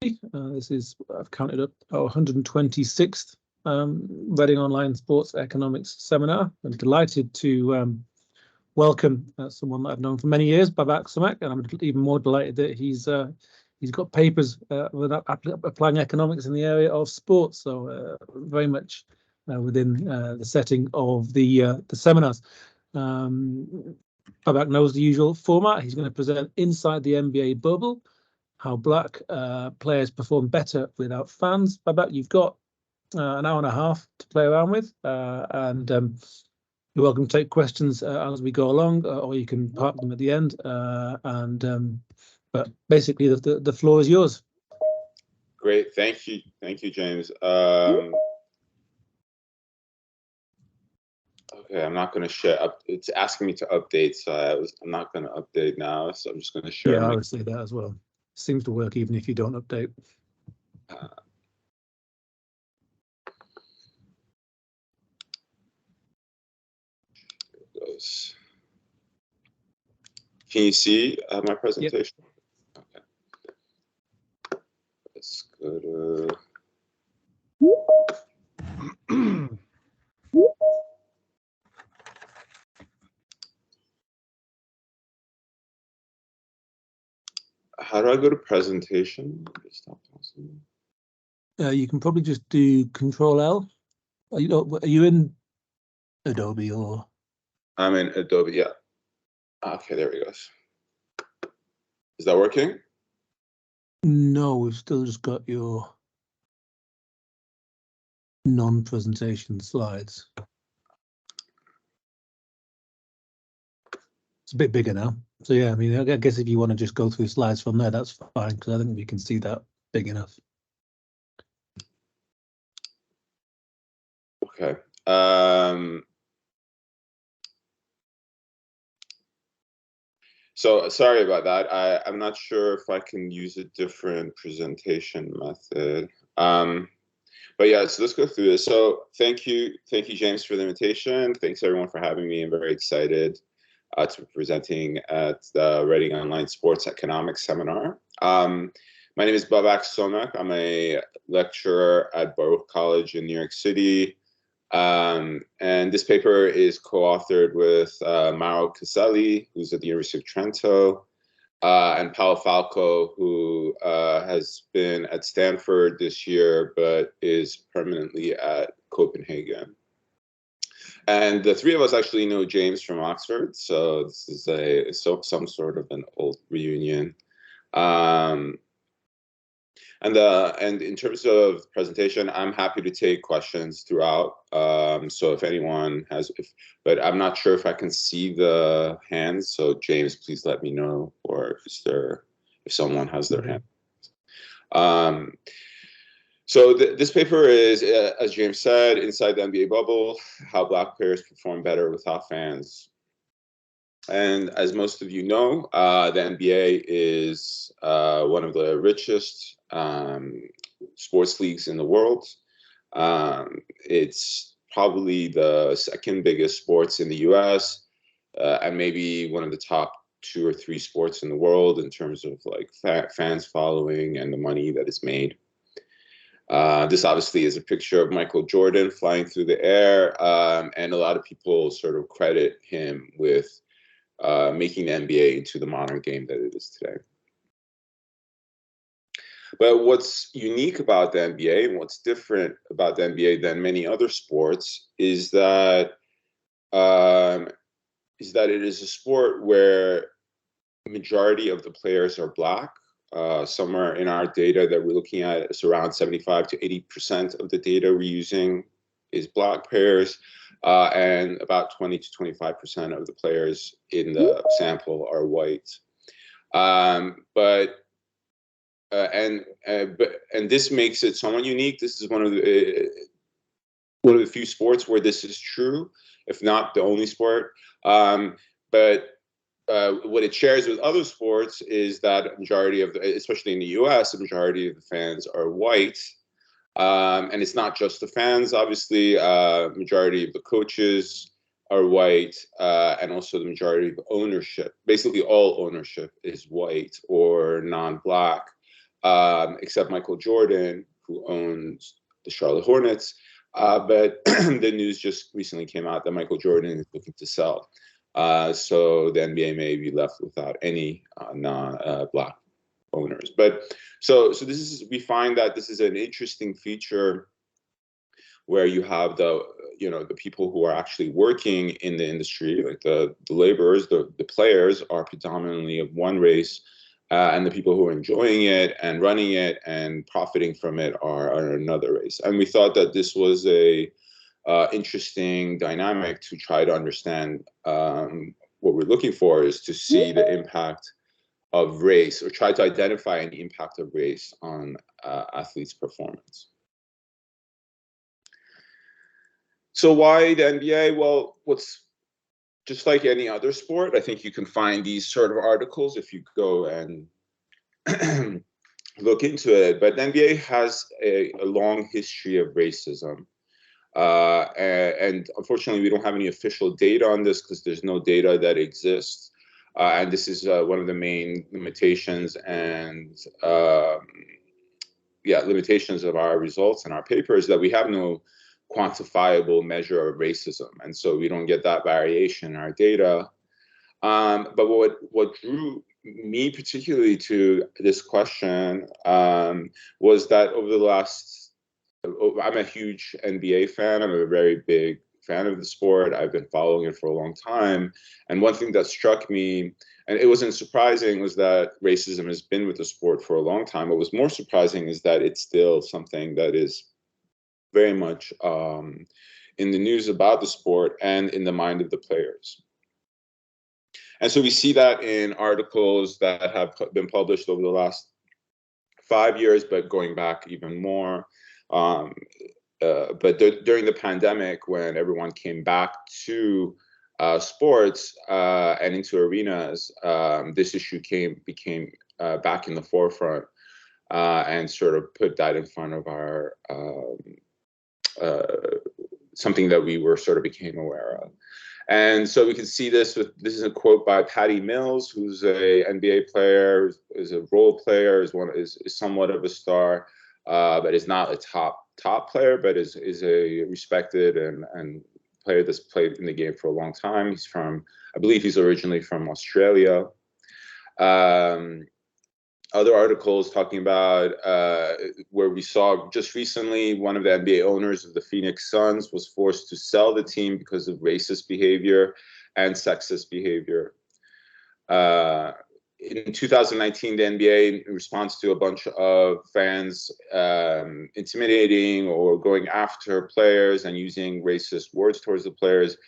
This is, I've counted up, our 126th Reading Online Sports Economics Seminar. I'm delighted to welcome someone that I've known for many years, Babak Somekh, and I'm even more delighted that he's got papers with applying economics in the area of sports. So very much within the setting of the seminars. Babak knows the usual format. He's going to present inside the NBA bubble, how black players perform better without fans. Babak, you've got an hour and a half to play around with, and you're welcome to take questions as we go along, or you can park them at the end. But basically, the floor is yours. Great, thank you, James. Okay, I'm not going to share. It's asking me to update, so I'm not going to update now. So I'm just going to share. Yeah, I would say that as well. Seems to work even if you don't update. Can you see my presentation? Yep. Okay. Let's go to. How do I go to presentation? You can probably just do Control L. Are you in Adobe or? I'm in Adobe, yeah. Okay, there it goes. Is that working? No, we've still just got your non-presentation slides. It's a bit bigger now. So yeah, I mean, I guess if you want to just go through slides from there, that's fine, because I think we can see that big enough. Okay. So sorry about that. I'm not sure if I can use a different presentation method. But yeah, so let's go through this. So thank you, James, for the invitation. Thanks everyone for having me. I'm very excited to be presenting at the Reading Online Sports Economics Seminar. My name is Babak Somekh. I'm a lecturer at Baruch College in New York City. And this paper is co-authored with Mauro Caselli, who's at the University of Trento, and Paolo Falco, who has been at Stanford this year, but is permanently at Copenhagen. And the three of us actually know James from Oxford, so this is some sort of an old reunion. And in terms of presentation, I'm happy to take questions throughout. So if anyone has, but I'm not sure if I can see the hands. So James, please let me know, or if someone has their hand. So this paper is, as James said, inside the NBA bubble, how black players perform better without fans. And as most of you know, the NBA is one of the richest sports leagues in the world. It's probably the second biggest sports in the US, and maybe one of the top 2 or 3 sports in the world in terms of like fans following and the money that is made. This obviously is a picture of Michael Jordan flying through the air, and a lot of people sort of credit him with making the NBA into the modern game that it is today. But what's unique about the NBA and what's different about the NBA than many other sports is that it is a sport where the majority of the players are black. Somewhere in our data that we're looking at, it's around 75 to 80% of the data we're using is black players, and about 20 to 25% of the players in the sample are white. And this makes it somewhat unique. This is one of the few sports where this is true, if not the only sport. But what it shares with other sports is that a majority of especially in the US, a majority of the fans are white. And it's not just the fans, obviously, majority of the coaches are white, and also the majority of ownership, basically all ownership is white or non-black. except Michael Jordan, who owns the Charlotte Hornets. But the news just recently came out that Michael Jordan is looking to sell. So the NBA may be left without any non-Black owners. But so this is, we find that this is an interesting feature where you have the people who are actually working in the industry, like the laborers, the players are predominantly of one race, and the people who are enjoying it and running it and profiting from it are another race. And we thought that this was a interesting dynamic to try to understand. What we're looking for is to see the impact of race, or try to identify any impact of race on athletes' performance. So why the NBA? Well, what's just like any other sport, I think you can find these sort of articles if you go and look into it. But the NBA has a long history of racism. And unfortunately, we don't have any official data on this because there's no data that exists. And this is one of the main limitations and limitations of our results and our papers, that we have no quantifiable measure of racism, and so we don't get that variation in our data. But what drew me particularly to this question was that over the last, I'm a huge NBA fan. I'm a very big fan of the sport. I've been following it for a long time, and one thing that struck me, and it wasn't surprising, was that racism has been with the sport for a long time. What was more surprising is that it's still something that is very much in the news about the sport and in the mind of the players. And so we see that in articles that have been published over the last 5 years, but going back even more. But during the pandemic, when everyone came back to sports and into arenas, this issue became back in the forefront, and sort of put that in front of our something that we were sort of became aware of. And so we can see this this is a quote by Patty Mills, who's a NBA player, is a role player, is somewhat of a star, but is not a top player, but is a respected and player that's played in the game for a long time. He's I believe he's originally from Australia. Other articles talking about where we saw just recently one of the NBA owners of the Phoenix Suns was forced to sell the team because of racist behavior and sexist behavior. In 2019, the NBA, in response to a bunch of fans intimidating or going after players and using racist words towards the players,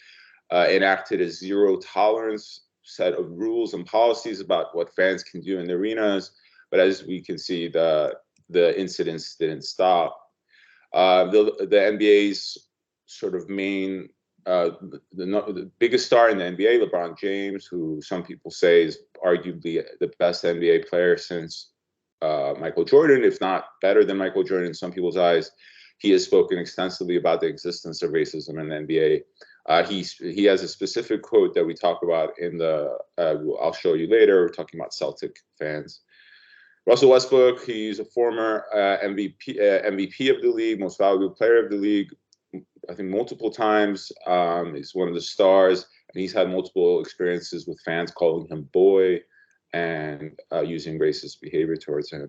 enacted a zero tolerance set of rules and policies about what fans can do in the arenas. But as we can see, the incidents didn't stop. The NBA's sort of main, the biggest star in the NBA, LeBron James, who some people say is arguably the best NBA player since Michael Jordan, if not better than Michael Jordan in some people's eyes. He has spoken extensively about the existence of racism in the NBA. He has a specific quote that we talk about in the, I'll show you later. We're talking about Celtic fans. Russell Westbrook, he's a former MVP of the league, most valuable player of the league, I think multiple times. He's one of the stars, and he's had multiple experiences with fans calling him boy and using racist behavior towards him.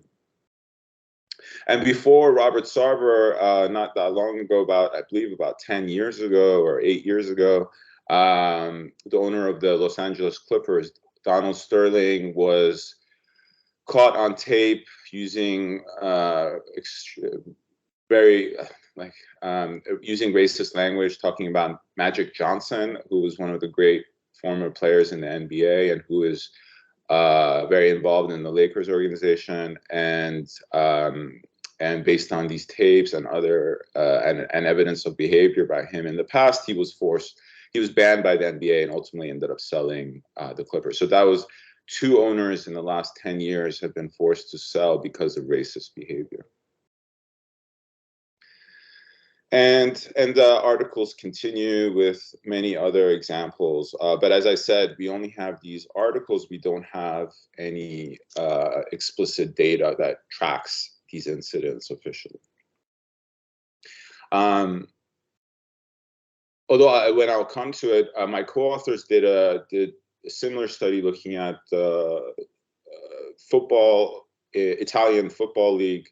And before Robert Sarver, not that long ago, I believe about 10 years ago or 8 years ago, the owner of the Los Angeles Clippers, Donald Sterling, was caught on tape using using racist language, talking about Magic Johnson, who was one of the great former players in the NBA and who is very involved in the Lakers organization. And based on these tapes and other and evidence of behavior by him in the past, he was banned by the NBA and ultimately ended up selling the Clippers. So that was 2 owners in the last 10 years have been forced to sell because of racist behavior. And the articles continue with many other examples. But as I said, we only have these articles. We don't have any explicit data that tracks these incidents officially. Although when I'll come to it, my co-authors did a similar study looking at the Italian football league,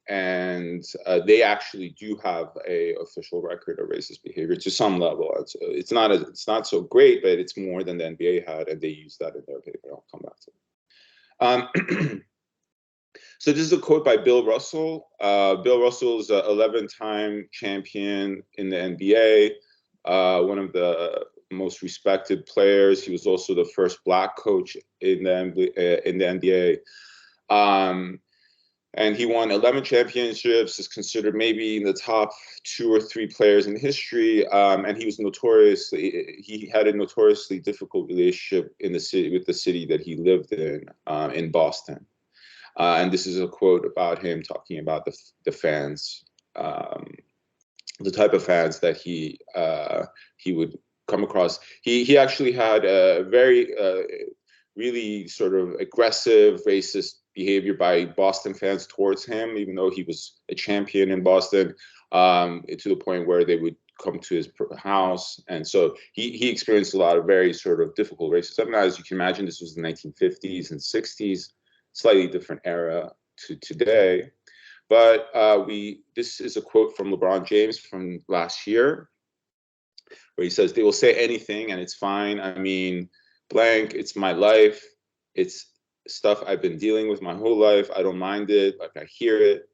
and they actually do have a official record of racist behavior to some level. It's not so great, but it's more than the NBA had, and they use that in their paper. I'll come back to it. So this is a quote by Bill Russell. Bill Russell is an 11-time champion in the NBA, one of the most respected players. He was also the first Black coach in the NBA. And he won 11 championships, is considered maybe in the top 2 or 3 players in history. And he had a notoriously difficult relationship in the city with the city that he lived in Boston. And this is a quote about him talking about the fans, the type of fans that he would come across. He actually had a very really sort of aggressive racist behavior by Boston fans towards him, even though he was a champion in Boston, to the point where they would come to his house. And so he experienced a lot of very sort of difficult racism. Now, as you can imagine, this was the 1950s and 60s. Slightly different era to today. But this is a quote from LeBron James from last year, where he says, "They will say anything and it's fine. I mean, blank, it's my life. It's stuff I've been dealing with my whole life. I don't mind it. Like, I hear it.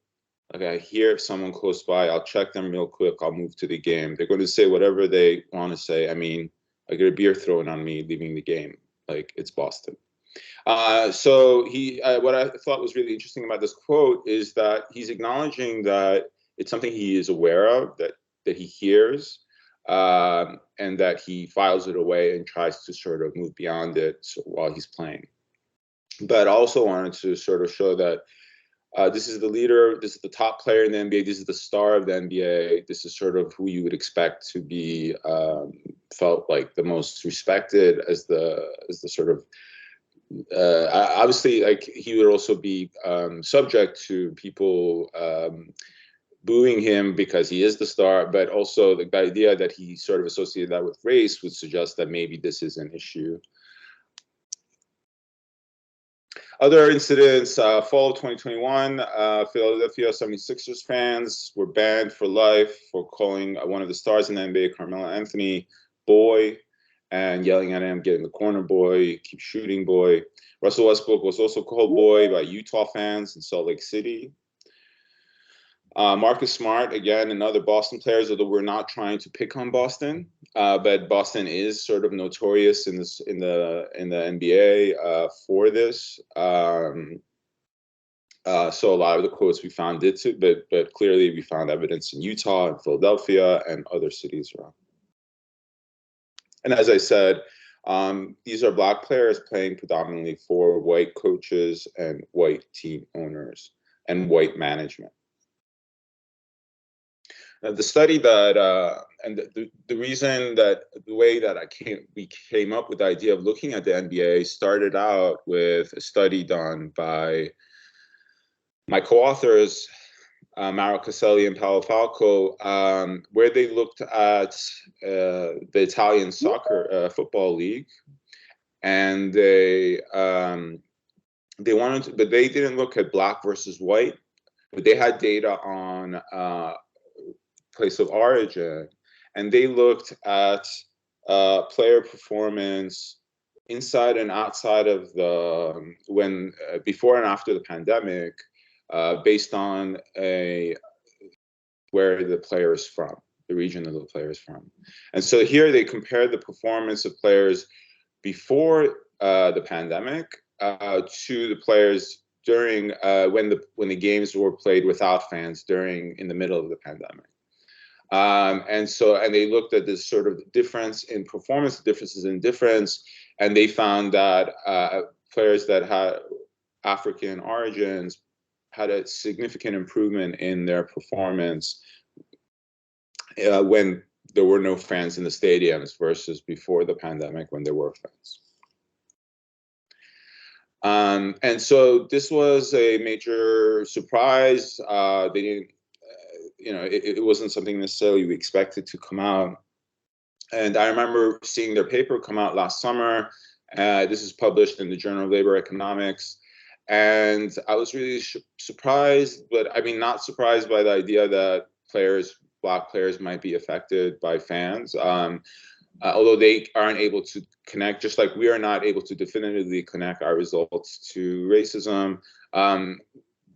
Like, I hear someone close by, I'll check them real quick. I'll move to the game. They're going to say whatever they want to say. I mean, I get a beer thrown on me leaving the game. Like, it's Boston." So what I thought was really interesting about this quote is that he's acknowledging that it's something he is aware of, that he hears, and that he files it away and tries to sort of move beyond it while he's playing. But I also wanted to sort of show that this is the leader, this is the top player in the NBA, this is the star of the NBA, this is sort of who you would expect to be felt like the most respected as the sort of obviously, like, he would also be subject to people booing him because he is the star, but also the idea that he sort of associated that with race would suggest that maybe this is an issue. Other incidents, fall of 2021, Philadelphia 76ers fans were banned for life for calling one of the stars in the NBA, Carmelo Anthony, boy, and yelling at him, "Get in the corner, boy, keep shooting, boy." Russell Westbrook was also called boy by Utah fans in Salt Lake City. Marcus Smart, again, and other Boston players, although we're not trying to pick on Boston, but Boston is sort of notorious in the NBA for this. So a lot of the quotes we found did too, but clearly we found evidence in Utah and Philadelphia and other cities around. And as I said, these are Black players playing predominantly for white coaches and white team owners and white management. Now, the study that, and the reason that the way that we came up with the idea of looking at the NBA started out with a study done by my co-authors, Mauro Caselli and Paolo Falco, where they looked at the Italian football league, and they wanted to, but they didn't look at Black versus white, but they had data on place of origin, and they looked at player performance inside and outside of the before and after the pandemic, based on where the player is from, the region of the player is from. And so here they compared the performance of players before the pandemic to the players during when the games were played without fans in the middle of the pandemic. And they looked at this sort of difference in performance, differences in difference, and they found that players that had African origins had a significant improvement in their performance when there were no fans in the stadiums versus before the pandemic when there were fans. And so this was a major surprise. They didn't, it wasn't something necessarily we expected to come out. And I remember seeing their paper come out last summer. This is published in the Journal of Labor Economics. And I was really surprised, but I mean, not surprised by the idea that Black players might be affected by fans. Although they aren't able to connect, just like we are not able to definitively connect our results to racism,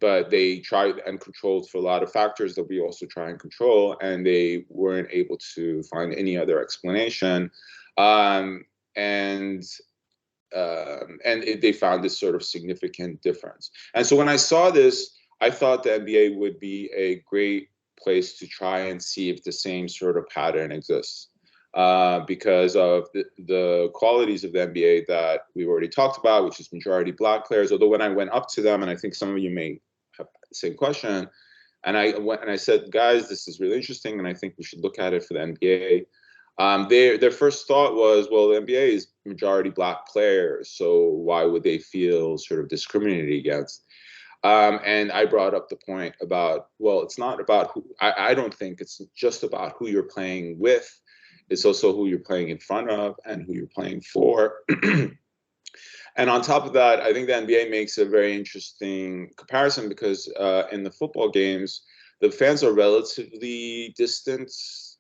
but they tried and controlled for a lot of factors that we also try and control, and they weren't able to find any other explanation. And they found this sort of significant difference. And so when I saw this, I thought the NBA would be a great place to try and see if the same sort of pattern exists. Because of the qualities of the NBA that we've already talked about, which is majority Black players. Although when I went up to them, and I think some of you may have the same question, and I went and I said, guys, this is really interesting, and I think we should look at it for the NBA. Their first thought was, well, the NBA is majority Black players, so why would they feel sort of discriminated against? And I brought up the point about, well, it's not about who. I don't think it's just about who you're playing with. It's also who you're playing in front of and who you're playing for. And on top of that, I think the NBA makes a very interesting comparison because in the football games, the fans are relatively distant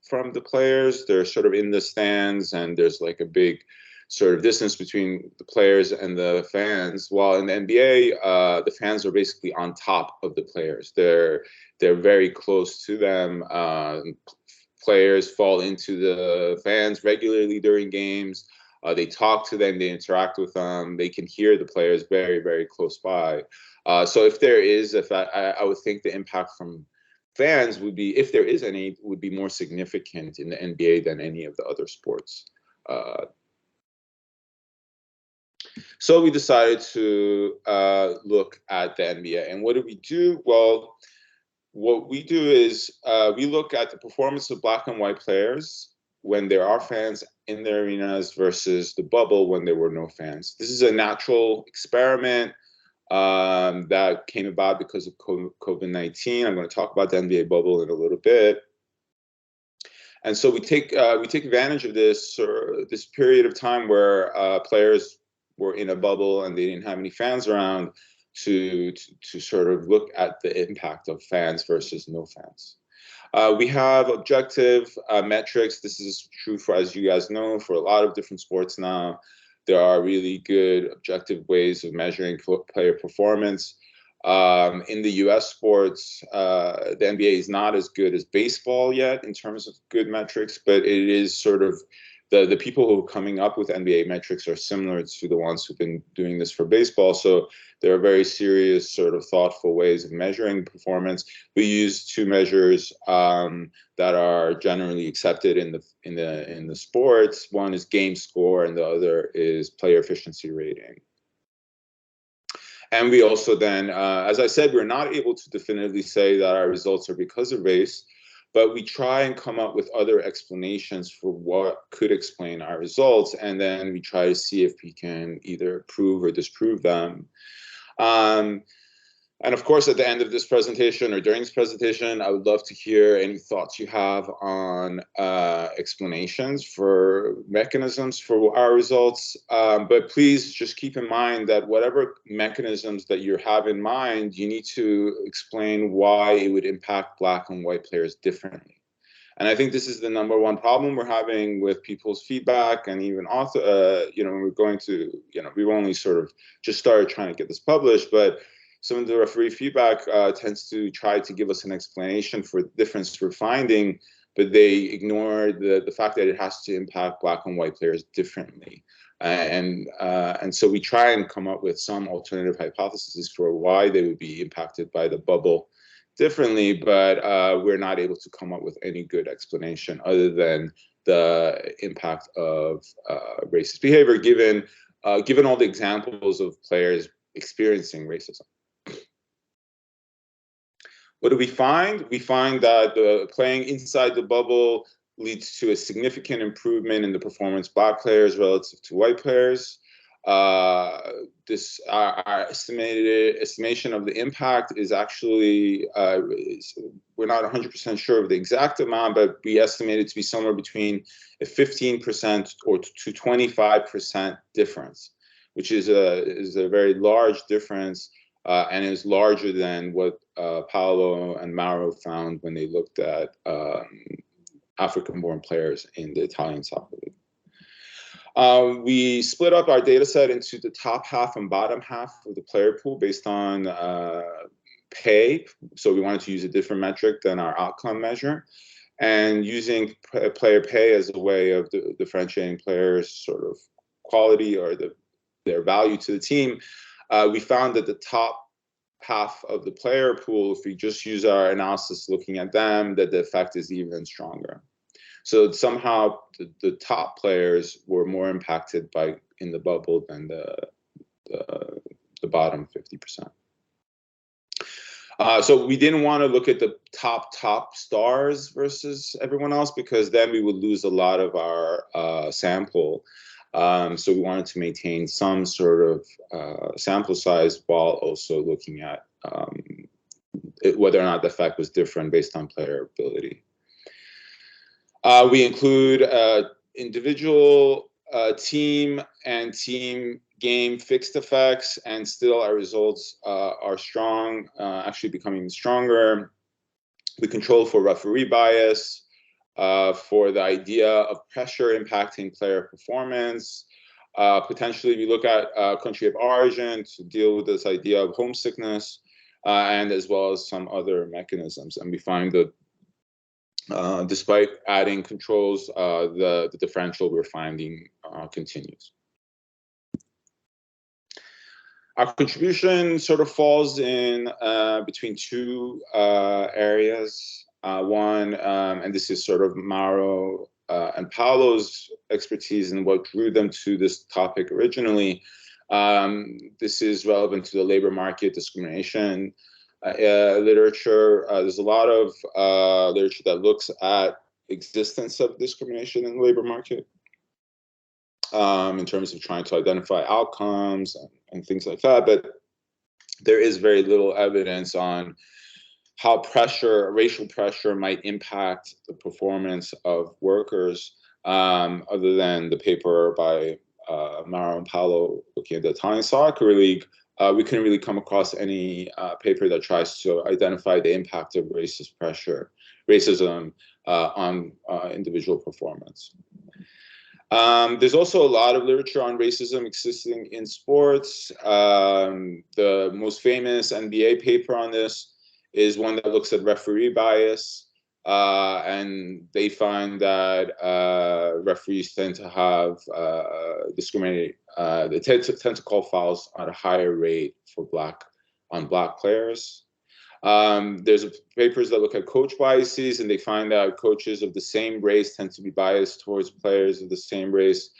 from the players. They're sort of in the stands, and there's like a big sort of distance between the players and the fans. While in the NBA, the fans are basically on top of the players. They're very close to them. Players fall into the fans regularly during games. They talk to them, they interact with them, they can hear the players very, very close by. So if there is, I would think the impact from fans would be, if there is any, would be more significant in the NBA than any of the other sports. So we decided to look at the NBA. And what do we do? Well, what we do is we look at the performance of Black and white players when there are fans in the arenas versus the bubble when there were no fans. This is a natural experiment that came about because of COVID-19. I'm going to talk about the NBA bubble in a little bit. And so we take advantage of this period of time where players were in a bubble and they didn't have any fans around to sort of look at the impact of fans versus no fans. We have objective metrics. This is true for, as you guys know, for a lot of different sports now. There are really good objective ways of measuring player performance. In the US sports, the NBA is not as good as baseball yet in terms of good metrics, but it is sort of the people who are coming up with NBA metrics are similar to the ones who've been doing this for baseball. So there are very serious, sort of thoughtful ways of measuring performance. We use two measures that are generally accepted in the sports. One is game score, and the other is player efficiency rating. And we also then, as I said, we're not able to definitively say that our results are because of race, but we try and come up with other explanations for what could explain our results. And then we try to see if we can either prove or disprove them. And of course, at the end of this presentation or during this presentation, I would love to hear any thoughts you have on explanations for mechanisms for our results. But please just keep in mind that whatever mechanisms that you have in mind, you need to explain why it would impact Black and white players differently. And I think this is the number one problem we're having with people's feedback, and even author, when we're going to, we've only sort of just started trying to get this published, but some of the referee feedback tends to try to give us an explanation for the difference we're finding, but they ignore the fact that it has to impact Black and white players differently. And so we try and come up with some alternative hypotheses for why they would be impacted by the bubble differently, but we're not able to come up with any good explanation other than the impact of racist behavior, given all the examples of players experiencing racism. What do we find? We find that playing inside the bubble leads to a significant improvement in the performance of Black players relative to white players. Our estimation of the impact is actually, we're not 100% sure of the exact amount, but we estimate it to be somewhere between a 15% or to 25% difference, which is a very large difference, and is larger than what Paolo and Mauro found when they looked at African-born players in the Italian soccer league. We split up our data set into the top half and bottom half of the player pool based on pay. So we wanted to use a different metric than our outcome measure. And using player pay as a way of differentiating players' sort of quality or their value to the team, we found that the top half of the player pool, if we just use our analysis looking at them, that the effect is even stronger. So somehow the top players were more impacted in the bubble than the bottom 50%. So we didn't want to look at the top stars versus everyone else, because then we would lose a lot of our sample. So we wanted to maintain some sort of sample size while also looking at whether or not the effect was different based on player ability. We include individual, team, and team game fixed effects, and still our results are strong, actually becoming stronger. We control for referee bias, for the idea of pressure impacting player performance. Potentially, we look at country of origin to deal with this idea of homesickness, and as well as some other mechanisms. And we find that despite adding controls, the differential we're finding continues. Our contribution sort of falls in between two areas. One, and this is sort of Mauro and Paolo's expertise and what drew them to this topic originally. This is relevant to the labor market discrimination literature. There's a lot of literature that looks at existence of discrimination in the labor market in terms of trying to identify outcomes and things like that. But there is very little evidence on how racial pressure might impact the performance of workers, other than the paper by Mauro and Paolo looking at the Italian Soccer League. We couldn't really come across any paper that tries to identify the impact of racism on individual performance. There's also a lot of literature on racism existing in sports. The most famous NBA paper on this is one that looks at referee bias, and they find that referees tend to have they tend to call fouls at a higher rate for Black players. There's papers that look at coach biases, and they find that coaches of the same race tend to be biased towards players of the same race.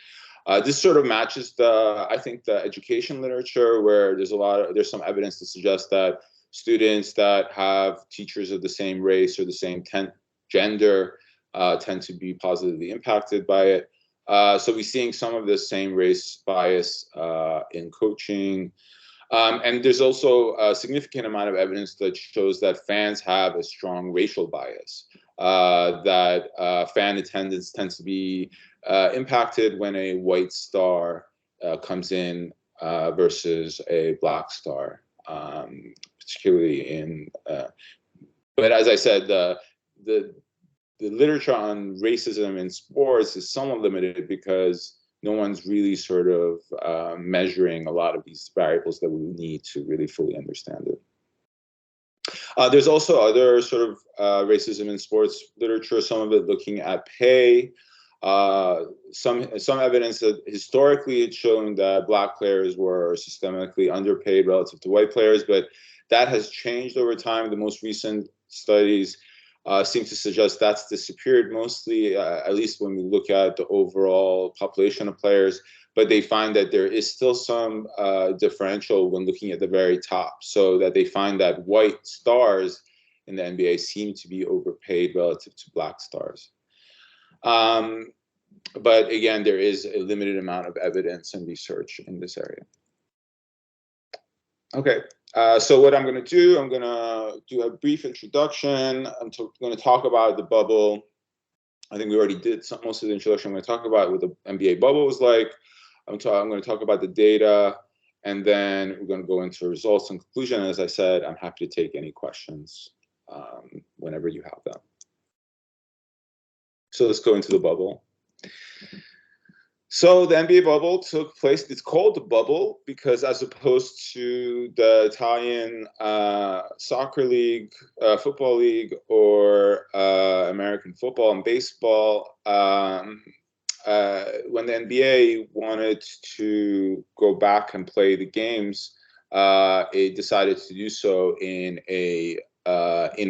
This sort of matches I think the education literature, where there's some evidence to suggest that students that have teachers of the same race or the same gender tend to be positively impacted by it. So we're seeing some of the same race bias in coaching. And there's also a significant amount of evidence that shows that fans have a strong racial bias, that fan attendance tends to be impacted when a white star comes in versus a Black star, particularly in, but as I said, the literature on racism in sports is somewhat limited because no one's really sort of measuring a lot of these variables that we need to really fully understand it. There's also other sort of racism in sports literature, some of it looking at pay. Some evidence that historically it's shown that Black players were systemically underpaid relative to white players, but that has changed over time. The most recent studies seem to suggest that's disappeared mostly, at least when we look at the overall population of players, but they find that there is still some differential when looking at the very top, so that they find that white stars in the NBA seem to be overpaid relative to black stars. But again, there is a limited amount of evidence and research in this area. Okay, so what I'm going to do, I'm going to do a brief introduction. I'm going to talk about the bubble. I think we already did most of the introduction. I'm going to talk about what the NBA bubble was like. I'm going to talk about the data, and then we're going to go into results and conclusion. As I said, I'm happy to take any questions whenever you have them. So let's go into the bubble. So the NBA bubble took place. It's called the bubble because, as opposed to the Italian soccer league, football league, or American football and baseball, when the NBA wanted to go back and play the games, it decided to do so in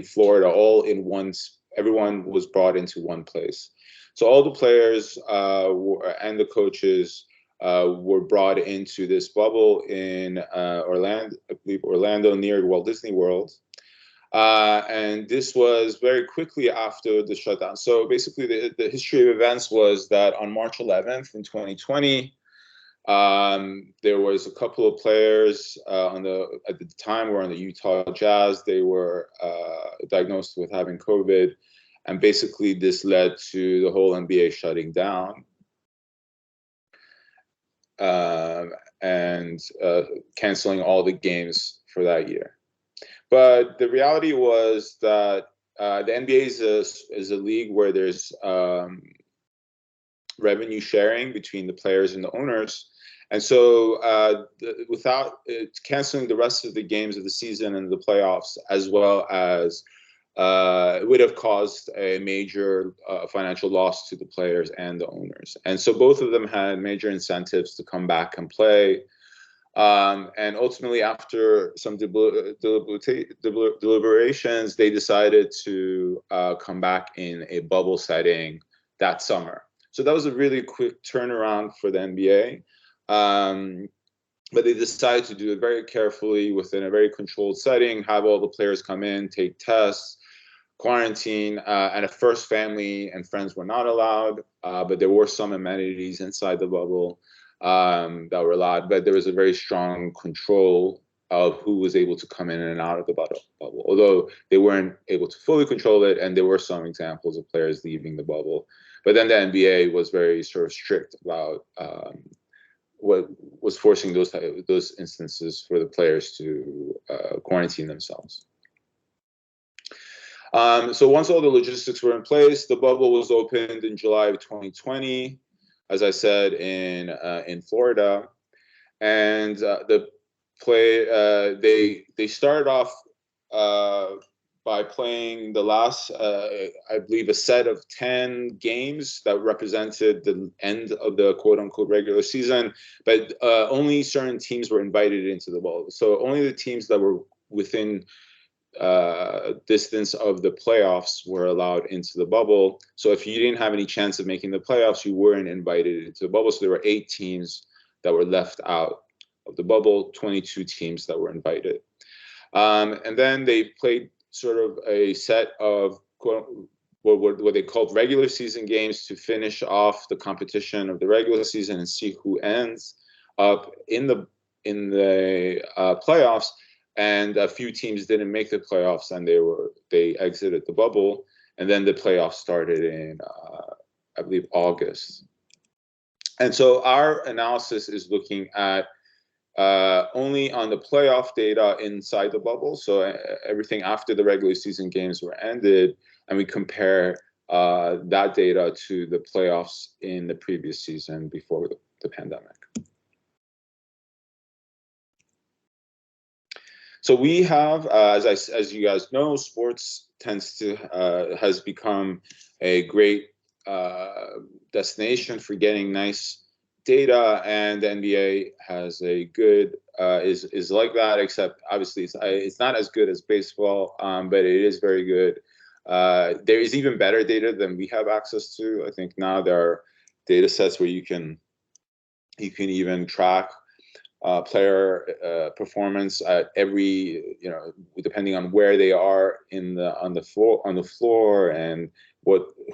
Florida, all in one. Everyone was brought into one place. So all the players and the coaches were brought into this bubble in Orlando, I believe Orlando, near Walt Disney World. And this was very quickly after the shutdown. So basically the history of events was that on March 11th in 2020, there was a couple of players at the time were on the Utah Jazz. They were diagnosed with having COVID. And basically, this led to the whole NBA shutting down and canceling all the games for that year. But the reality was that the NBA is a league where there's revenue sharing between the players and the owners. And so without canceling the rest of the games of the season and the playoffs, as well as it would have caused a major financial loss to the players and the owners. And so both of them had major incentives to come back and play. And ultimately, after some deliberations, they decided to come back in a bubble setting that summer. So that was a really quick turnaround for the NBA. But they decided to do it very carefully within a very controlled setting, have all the players come in, take tests, quarantine, and at first family and friends were not allowed, but there were some amenities inside the bubble that were allowed, but there was a very strong control of who was able to come in and out of the bubble, although they weren't able to fully control it, and there were some examples of players leaving the bubble. But then the NBA was very sort of strict about what was forcing those instances for the players to quarantine themselves. So once all the logistics were in place, the bubble was opened in July of 2020, as I said, in Florida, and they started off by playing the last, I believe, a set of 10 games that represented the end of the quote-unquote regular season, but only certain teams were invited into the bubble. So only the teams that were within distance of the playoffs were allowed into the bubble. So if you didn't have any chance of making the playoffs, you weren't invited into the bubble. So there were 8 teams that were left out of the bubble, 22 teams that were invited. And then they played sort of a set of what they called regular season games to finish off the competition of the regular season and see who ends up in the playoffs. And a few teams didn't make the playoffs, and they exited the bubble. And then the playoffs started in, I believe, August. And so our analysis is looking at only on the playoff data inside the bubble. So everything after the regular season games were ended, and we compare that data to the playoffs in the previous season before the pandemic. So we have, as you guys know, sports has become a great destination for getting nice data, and the NBA has a good is like that. Except obviously it's not as good as baseball, but it is very good. There is even better data than we have access to. I think now there are data sets where you can even track player performance at every, depending on where they are on the floor and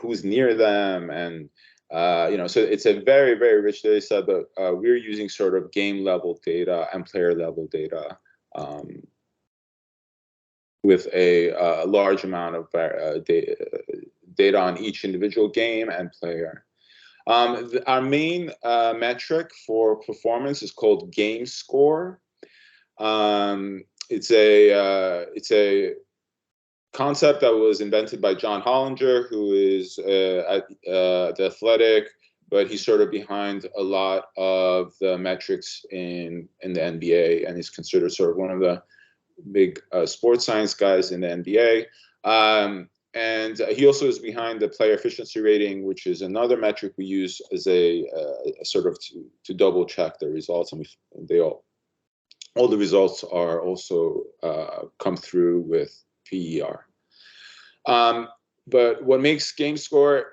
who's near them, and so it's a very, very rich data set. But we're using sort of game level data and player level data with a large amount of data on each individual game and player. Our main metric for performance is called game score. It's a concept that was invented by John Hollinger, who is at the Athletic, but he's sort of behind a lot of the metrics in the NBA, and he's considered sort of one of the big sports science guys in the NBA. And he also is behind the player efficiency rating, which is another metric we use as a sort of to double check the results. And all the results are also come through with PER. But what makes game score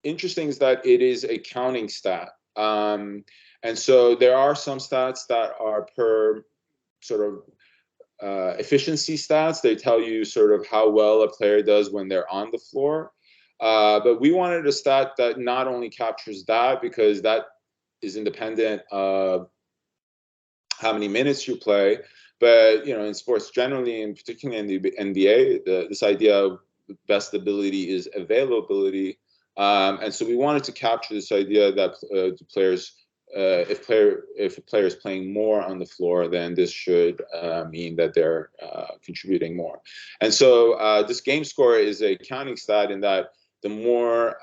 interesting is that it is a counting stat. And so there are some stats that are per sort of efficiency stats. They tell you sort of how well a player does when they're on the floor. But we wanted a stat that not only captures that, because that is independent of how many minutes you play, but in sports generally, and particularly in the NBA, this idea of best ability is availability. And so we wanted to capture this idea that players, if a player is playing more on the floor, then this should mean that they're contributing more. And so this game score is a counting stat in that the more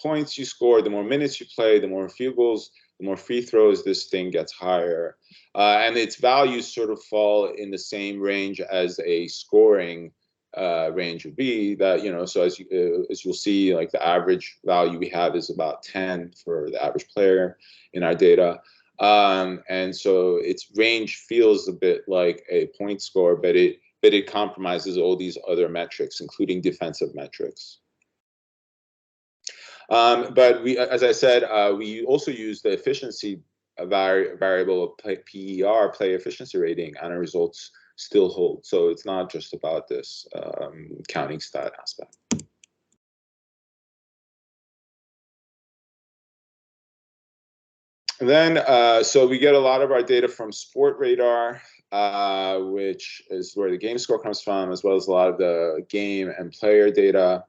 points you score, the more minutes you play, the more field goals, the more free throws, this thing gets higher. And its values sort of fall in the same range as a scoring range would be. That, so as you'll see, like the average value we have is about 10 for the average player in our data. And so its range feels a bit like a point score, but it compromises all these other metrics, including defensive metrics. But we, as I said, we also use the efficiency variable of PER, player efficiency rating, and our results still hold. So it's not just about this counting stat aspect. And then, so we get a lot of our data from Sport Radar, which is where the game score comes from, as well as a lot of the game and player data.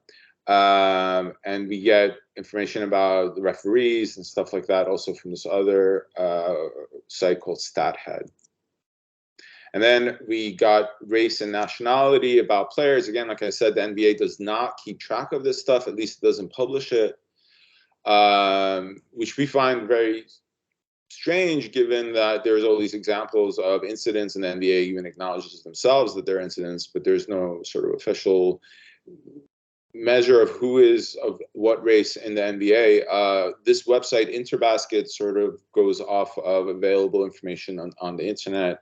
And we get information about the referees and stuff like that also from this other site called StatHead. And then we got race and nationality about players. Again, like I said, the NBA does not keep track of this stuff, at least it doesn't publish it, which we find very strange, given that there's all these examples of incidents, and the NBA even acknowledges themselves that they're incidents, but there's no sort of official measure of who is of what race in the NBA. This website, Interbasket, sort of goes off of available information on the internet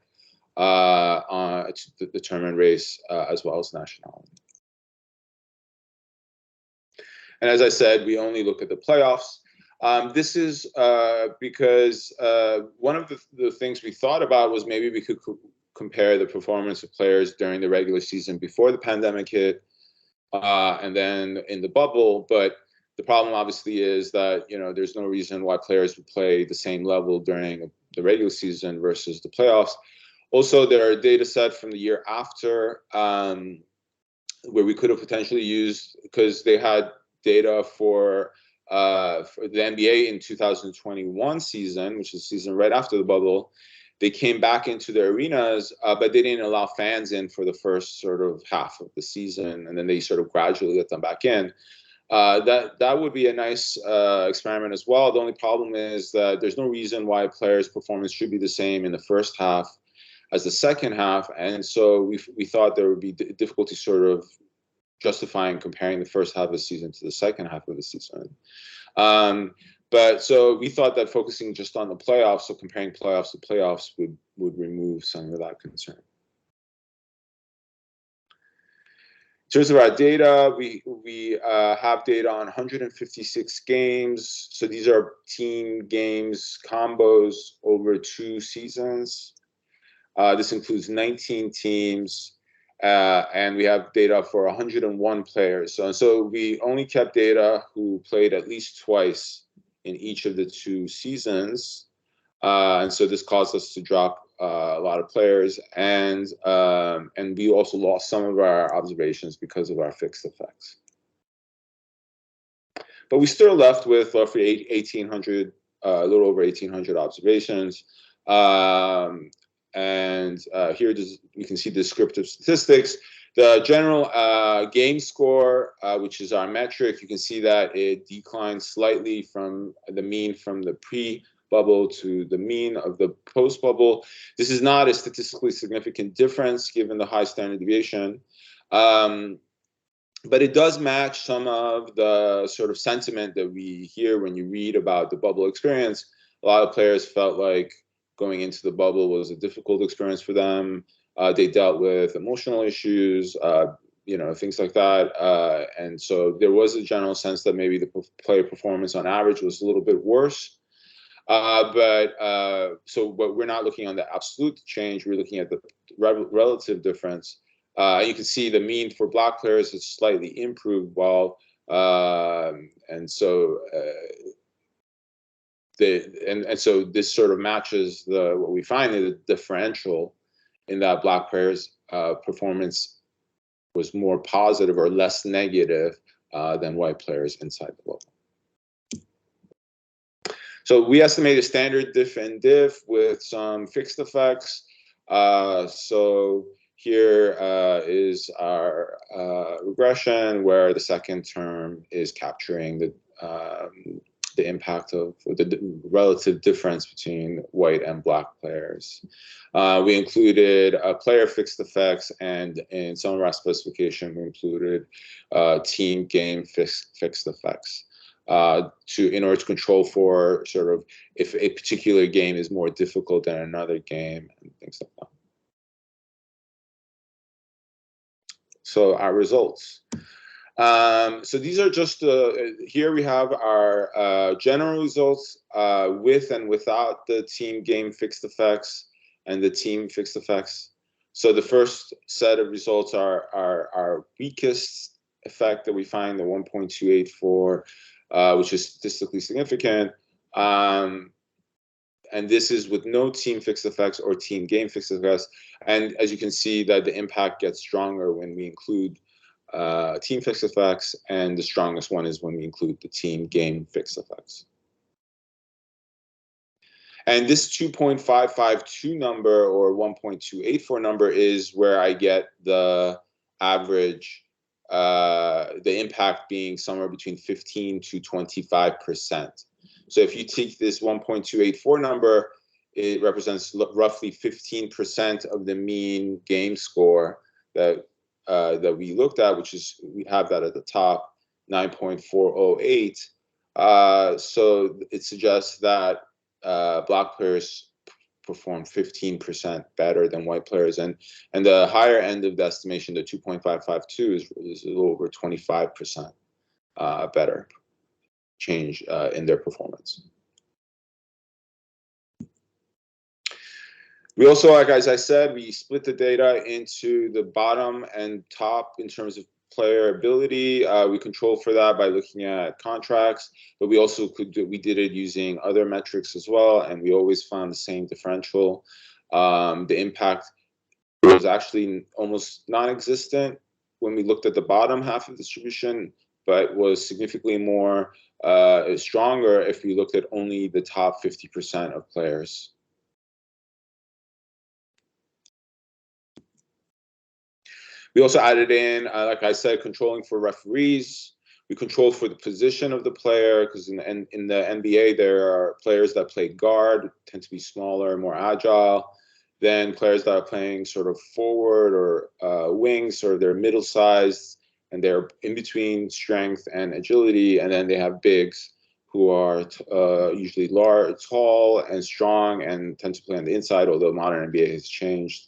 to determine race as well as nationality. And as I said, we only look at the playoffs. This is because one of the things we thought about was maybe we could compare the performance of players during the regular season before the pandemic hit, and then in the bubble. But the problem obviously is that there's no reason why players would play the same level during the regular season versus the playoffs. Also, there are data set from the year after where we could have potentially used, because they had data for the NBA in 2021 season, which is the season right after the bubble. They came back into the arenas, but they didn't allow fans in for the first sort of half of the season, and then they sort of gradually let them back in. That would be a nice experiment as well. The only problem is that there's no reason why a player's performance should be the same in the first half as the second half, and so we thought there would be difficulty sort of justifying comparing the first half of the season to the second half of the season. But so we thought that focusing just on the playoffs, so comparing playoffs to playoffs, would remove some of that concern. terms of our data, we have data on 156 games. So these are team games combos over 2 seasons. This includes 19 teams, and we have data for 101 players. So we only kept data who played at least twice in each of the 2 seasons. And so this caused us to drop a lot of players, and we also lost some of our observations because of our fixed effects. But we still left with roughly 1,800, a little over 1,800 observations. Here you can see the descriptive statistics. The general game score, which is our metric, you can see that it declined slightly from the mean from the pre-bubble to the mean of the post-bubble. This is not a statistically significant difference given the high standard deviation. But it does match some of the sort of sentiment that we hear when you read about the bubble experience. A lot of players felt like going into the bubble was a difficult experience for them. They dealt with emotional issues, things like that. And so there was a general sense that maybe the player performance on average was a little bit worse. But we're not looking on the absolute change. We're looking at the relative difference. You can see the mean for Black players is slightly improved, so this sort of matches what we find is the differential in that Black players' performance was more positive or less negative than white players inside the bubble. So we estimate a standard diff and diff with some fixed effects. So here is our regression where the second term is capturing the impact of the relative difference between white and Black players. We included player fixed effects, and in some of our specification, we included team game fixed effects in order to control for sort of if a particular game is more difficult than another game and things like that. So our results. So these are just here we have our general results with and without the team game fixed effects and the team fixed effects. So the first set of results are our weakest effect that we find, the 1.284, which is statistically significant. And this is with no team fixed effects or team game fixed effects. And as you can see, that the impact gets stronger when we include team fixed effects, and the strongest one is when we include the team game fixed effects. And this 2.552 number or 1.284 number is where I get the average, the impact being somewhere between 15 to 25%. So if you take this 1.284 number, it represents roughly 15% of the mean game score that we looked at, which is, we have that at the top, 9.408. So it suggests that Black players perform 15% better than white players, and the higher end of the estimation, the 2.552, is a little over 25% better change in their performance. We also, like as I said, we split the data into the bottom and top in terms of player ability. We control for that by looking at contracts, but we also we did it using other metrics as well, and we always found the same differential. The impact was actually almost non-existent when we looked at the bottom half of the distribution, but was significantly more stronger if we looked at only the top 50% of players. We also added in, like I said, controlling for referees. We controlled for the position of the player, because in the NBA, there are players that play guard, tend to be smaller, more agile, than players that are playing sort of forward or wings, or they're middle-sized, and they're in between strength and agility. And then they have bigs who are usually large, tall, and strong, and tend to play on the inside, although modern NBA has changed.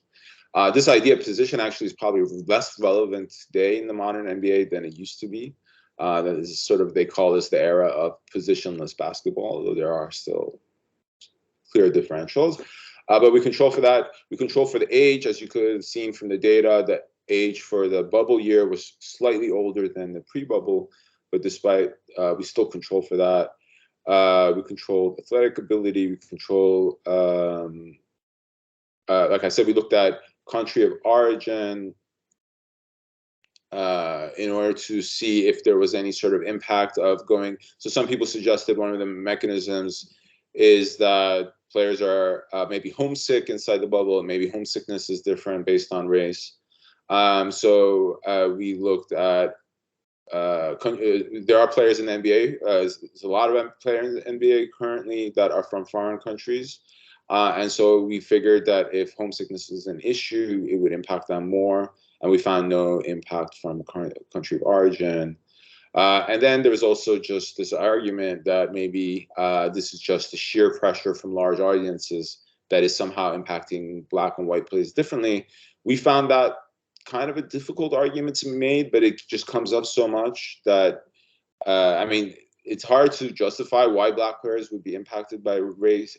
This idea of position actually is probably less relevant today in the modern NBA than it used to be. That is sort of, they call this the era of positionless basketball, although there are still clear differentials. But we control for that. We control for the age, as you could have seen from the data. The age for the bubble year was slightly older than the pre-bubble, but despite, we still control for that. We control athletic ability. We control, like I said, we looked at country of origin in order to see if there was any sort of impact of going. So some people suggested one of the mechanisms is that players are maybe homesick inside the bubble, and maybe homesickness is different based on race. So we looked at, there are players in the NBA. There's a lot of players in the NBA currently that are from foreign countries. And so we figured that if homesickness is an issue, it would impact them more. And we found no impact from country of origin. And then there was also just this argument that maybe this is just the sheer pressure from large audiences that is somehow impacting Black and white players differently. We found that kind of a difficult argument to be made, but it just comes up so much that, I mean, it's hard to justify why Black players would be impacted by race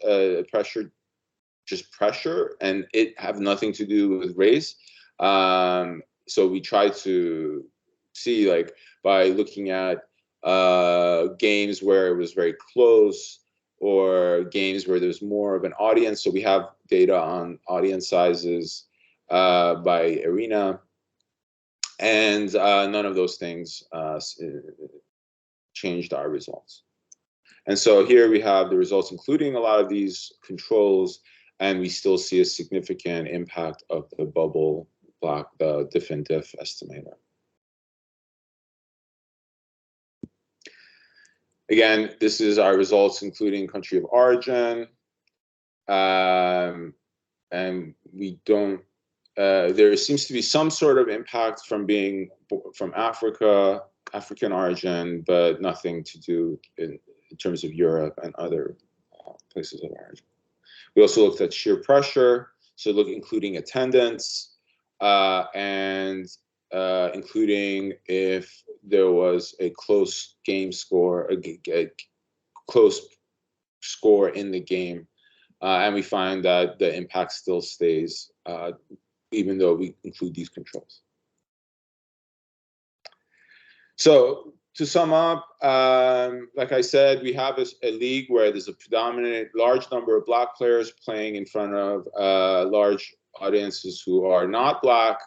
pressure, just pressure, and it have nothing to do with race. So we try to see, like, by looking at games where it was very close, or games where there's more of an audience. So we have data on audience sizes by arena, and none of those things changed our results. And so here we have the results, including a lot of these controls, and we still see a significant impact of the bubble block, the diff and diff estimator. Again, this is our results, including country of origin. And we don't, there seems to be some sort of impact from being from Africa, African origin, but nothing to do in terms of Europe and other places of origin. We also looked at sheer pressure, so including attendance, and including if there was a close game score, a close score in the game. And we find that the impact still stays, even though we include these controls. So to sum up, like I said, we have a league where there's a predominant large number of Black players playing in front of large audiences who are not Black.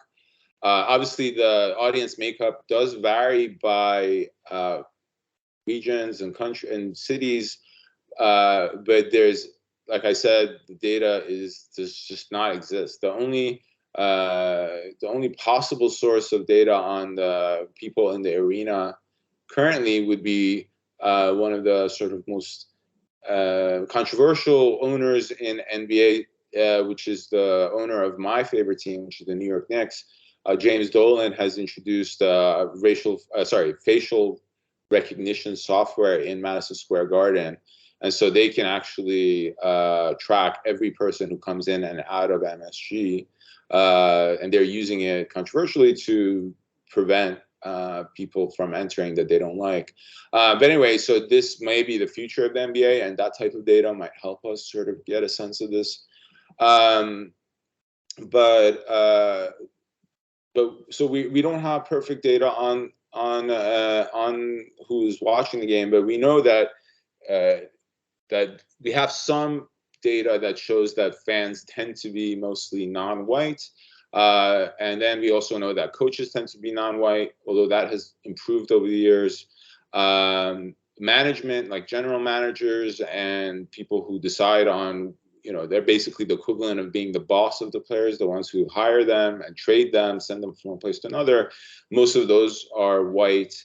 Obviously, the audience makeup does vary by regions and country and cities, but there's, like I said, the data does just not exist. The only possible source of data on the people in the arena currently would be one of the sort of most controversial owners in NBA, which is the owner of my favorite team, which is the New York Knicks. James Dolan has introduced facial recognition software in Madison Square Garden. And so they can actually track every person who comes in and out of MSG. And they're using it controversially to prevent people from entering that they don't like. But anyway, so this may be the future of the NBA, and that type of data might help us sort of get a sense of this. So we don't have perfect data on who's watching the game, but we know that that we have some data that shows that fans tend to be mostly non-white. And then we also know that coaches tend to be non-white, although that has improved over the years. Management, like general managers and people who decide on, they're basically the equivalent of being the boss of the players, the ones who hire them and trade them, send them from one place to another. Most of those are white.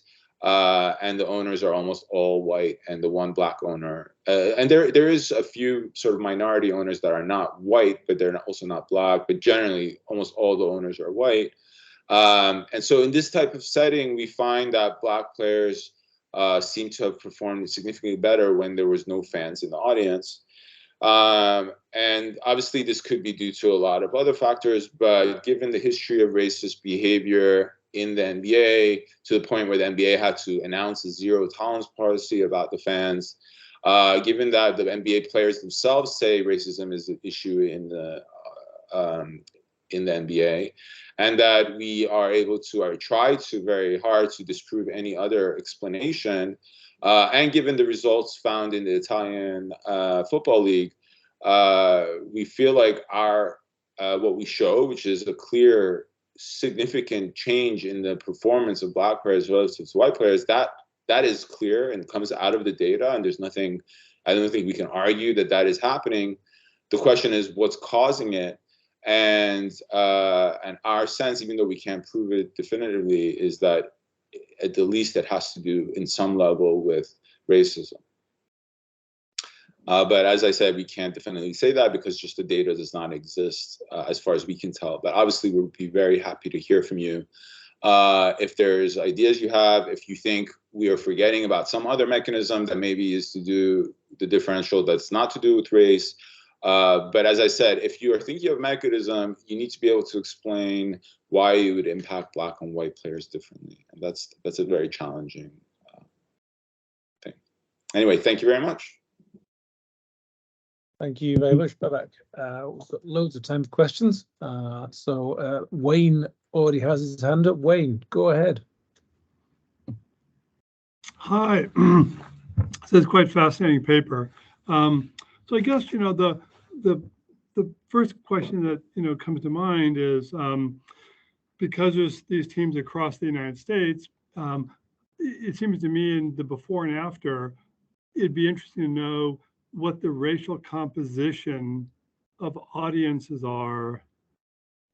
And the owners are almost all white, and the one Black owner. And there is a few sort of minority owners that are not white, but they're also not Black. But generally, almost all the owners are white. And so in this type of setting, we find that Black players seem to have performed significantly better when there was no fans in the audience. And obviously this could be due to a lot of other factors, but given the history of racist behavior in the NBA, to the point where the NBA had to announce a zero tolerance policy about the fans, given that the NBA players themselves say racism is an issue in the NBA, and that we are able to, or try to very hard to disprove any other explanation, and given the results found in the Italian Football League, we feel like our what we show, which is a clear, significant change in the performance of Black players relative to white players, that is clear and comes out of the data, and there's nothing, I don't think we can argue that that is happening. The question is what's causing it, and our sense, even though we can't prove it definitively, is that at the least it has to do in some level with racism. But as I said, we can't definitively say that because just the data does not exist as far as we can tell. But obviously, we would be very happy to hear from you. If there's ideas you have, if you think we are forgetting about some other mechanism that maybe is to do the differential that's not to do with race. But as I said, if you are thinking of mechanism, you need to be able to explain why it would impact Black and white players differently. And that's a very challenging thing. Anyway, thank you very much. Thank you very much, Babak. We've got loads of time for questions. So Wayne already has his hand up. Wayne, go ahead. Hi. So it's quite fascinating paper. So I guess, the first question that, comes to mind is, because there's these teams across the United States, it seems to me in the before and after, it'd be interesting to know what the racial composition of audiences are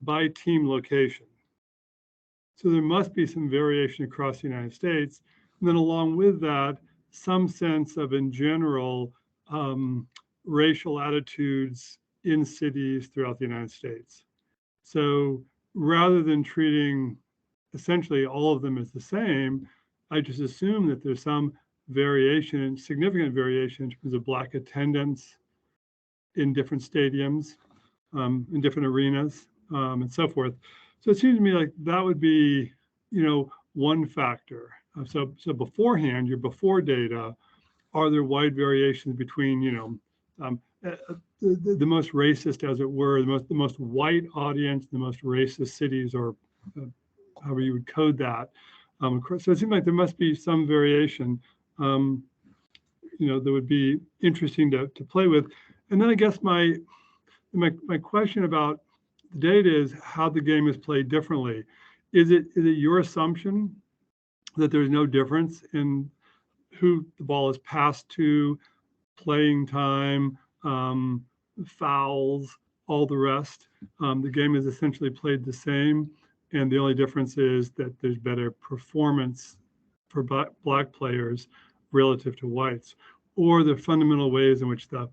by team location. So there must be some variation across the United States. And then along with that, some sense of, in general, racial attitudes in cities throughout the United States. So rather than treating essentially all of them as the same, I just assume that there's some variation, significant variation in terms of Black attendance in different stadiums, in different arenas, and so forth. So it seems to me like that would be, one factor. So beforehand, your before data, are there wide variations between, the most racist, as it were, the most white audience, the most racist cities, or however you would code that. So it seems like there must be some variation, that would be interesting to play with. And then I guess my question about the data is how the game is played differently. Is it your assumption that there's no difference in who the ball is passed to, playing time, fouls, all the rest? The game is essentially played the same, and the only difference is that there's better performance for Black players relative to whites, or the fundamental ways in which the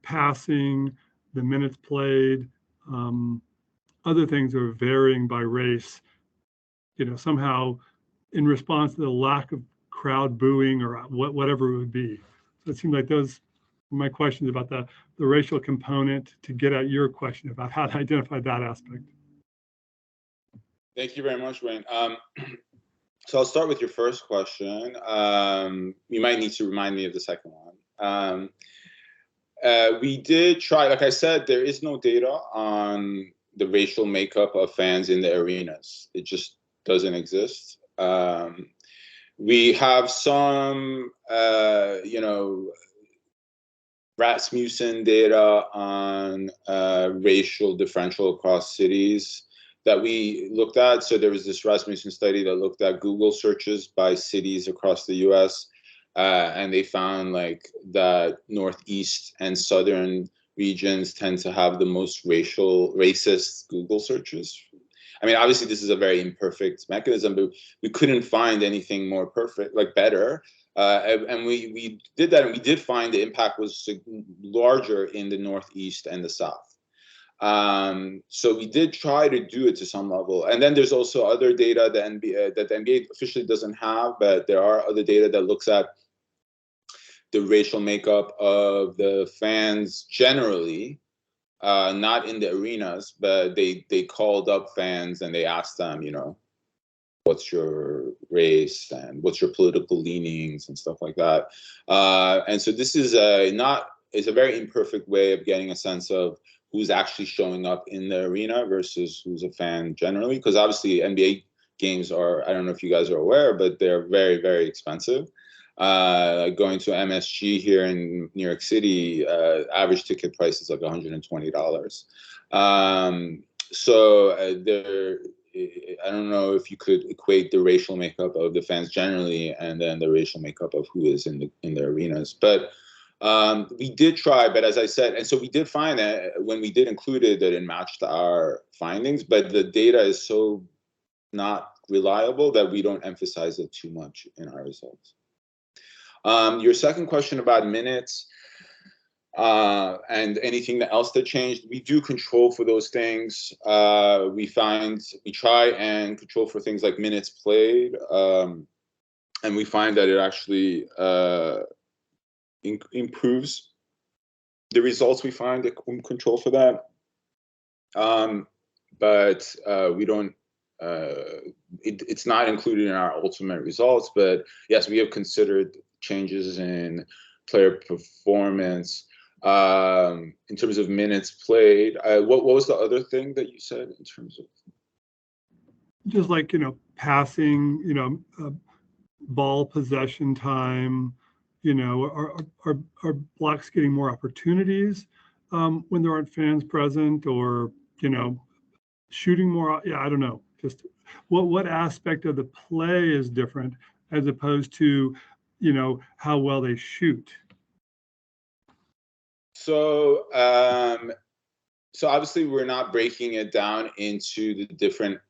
passing, the minutes played, other things are varying by race, somehow in response to the lack of crowd booing or whatever it would be. So it seemed like those are my questions about the racial component, to get at your question about how to identify that aspect. Thank you very much, Wayne. So I'll start with your first question. You might need to remind me of the second one. We did try, like I said, there is no data on the racial makeup of fans in the arenas. It just doesn't exist. We have some, Rasmussen data on racial differential across cities that we looked at. So there was this Rasmussen study that looked at Google searches by cities across the US, and they found that Northeast and Southern regions tend to have the most racist Google searches. I mean, obviously this is a very imperfect mechanism, but we couldn't find anything more perfect, better. And we did that, and we did find the impact was larger in the Northeast and the South. So we did try to do it to some level. And then there's also other data that the NBA officially doesn't have, but there are other data that looks at the racial makeup of the fans generally, not in the arenas, but they called up fans and they asked them, you know, what's your race and what's your political leanings and stuff like that. And so this is it's a very imperfect way of getting a sense of who's actually showing up in the arena versus who's a fan generally, because obviously NBA games are, I don't know if you guys are aware, but they're very, very expensive. Like going to MSG here in New York City, average ticket price is like $120. I don't know if you could equate the racial makeup of the fans generally and then the racial makeup of who is in the arenas. But we did try, but as I said, and so we did find that when we did include it, that it matched our findings, but the data is so not reliable that we don't emphasize it too much in our results. Your second question about minutes and anything else that changed, we do control for those things. We try and control for things like minutes played, and we find that it actually improves the results. We find that we control for that, but we don't. It's not included in our ultimate results. But yes, we have considered changes in player performance in terms of minutes played. What was the other thing that you said in terms of? Just like, passing, ball possession time, are blacks getting more opportunities when there aren't fans present, or, shooting more? Yeah, I don't know. Just what aspect of the play is different as opposed to, how well they shoot? So, so obviously we're not breaking it down into the different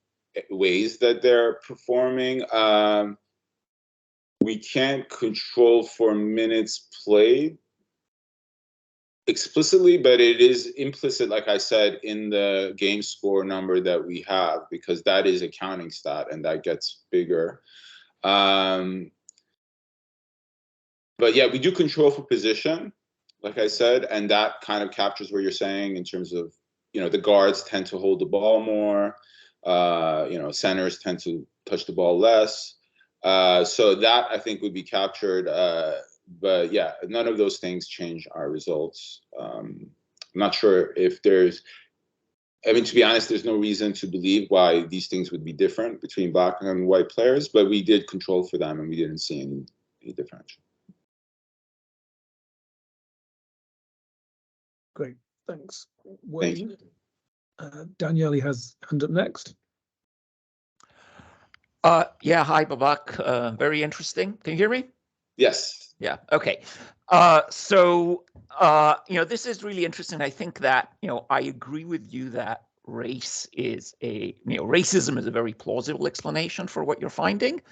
ways that they're performing. We can't control for minutes played explicitly, but it is implicit, like I said, in the game score number that we have, because that is a counting stat and that gets bigger. But yeah, we do control for position, like I said, and that kind of captures what you're saying in terms of, the guards tend to hold the ball more, centers tend to touch the ball less. So that I think would be captured. But yeah, none of those things change our results. I'm not sure if to be honest, there's no reason to believe why these things would be different between black and white players, but we did control for them and we didn't see any differential. Great, thanks. Thank you. Daniele has hand up next. Yeah, hi, Babak. Very interesting. Can you hear me? Yes. Yeah, okay. So this is really interesting. I think that, I agree with you that racism is a very plausible explanation for what you're finding.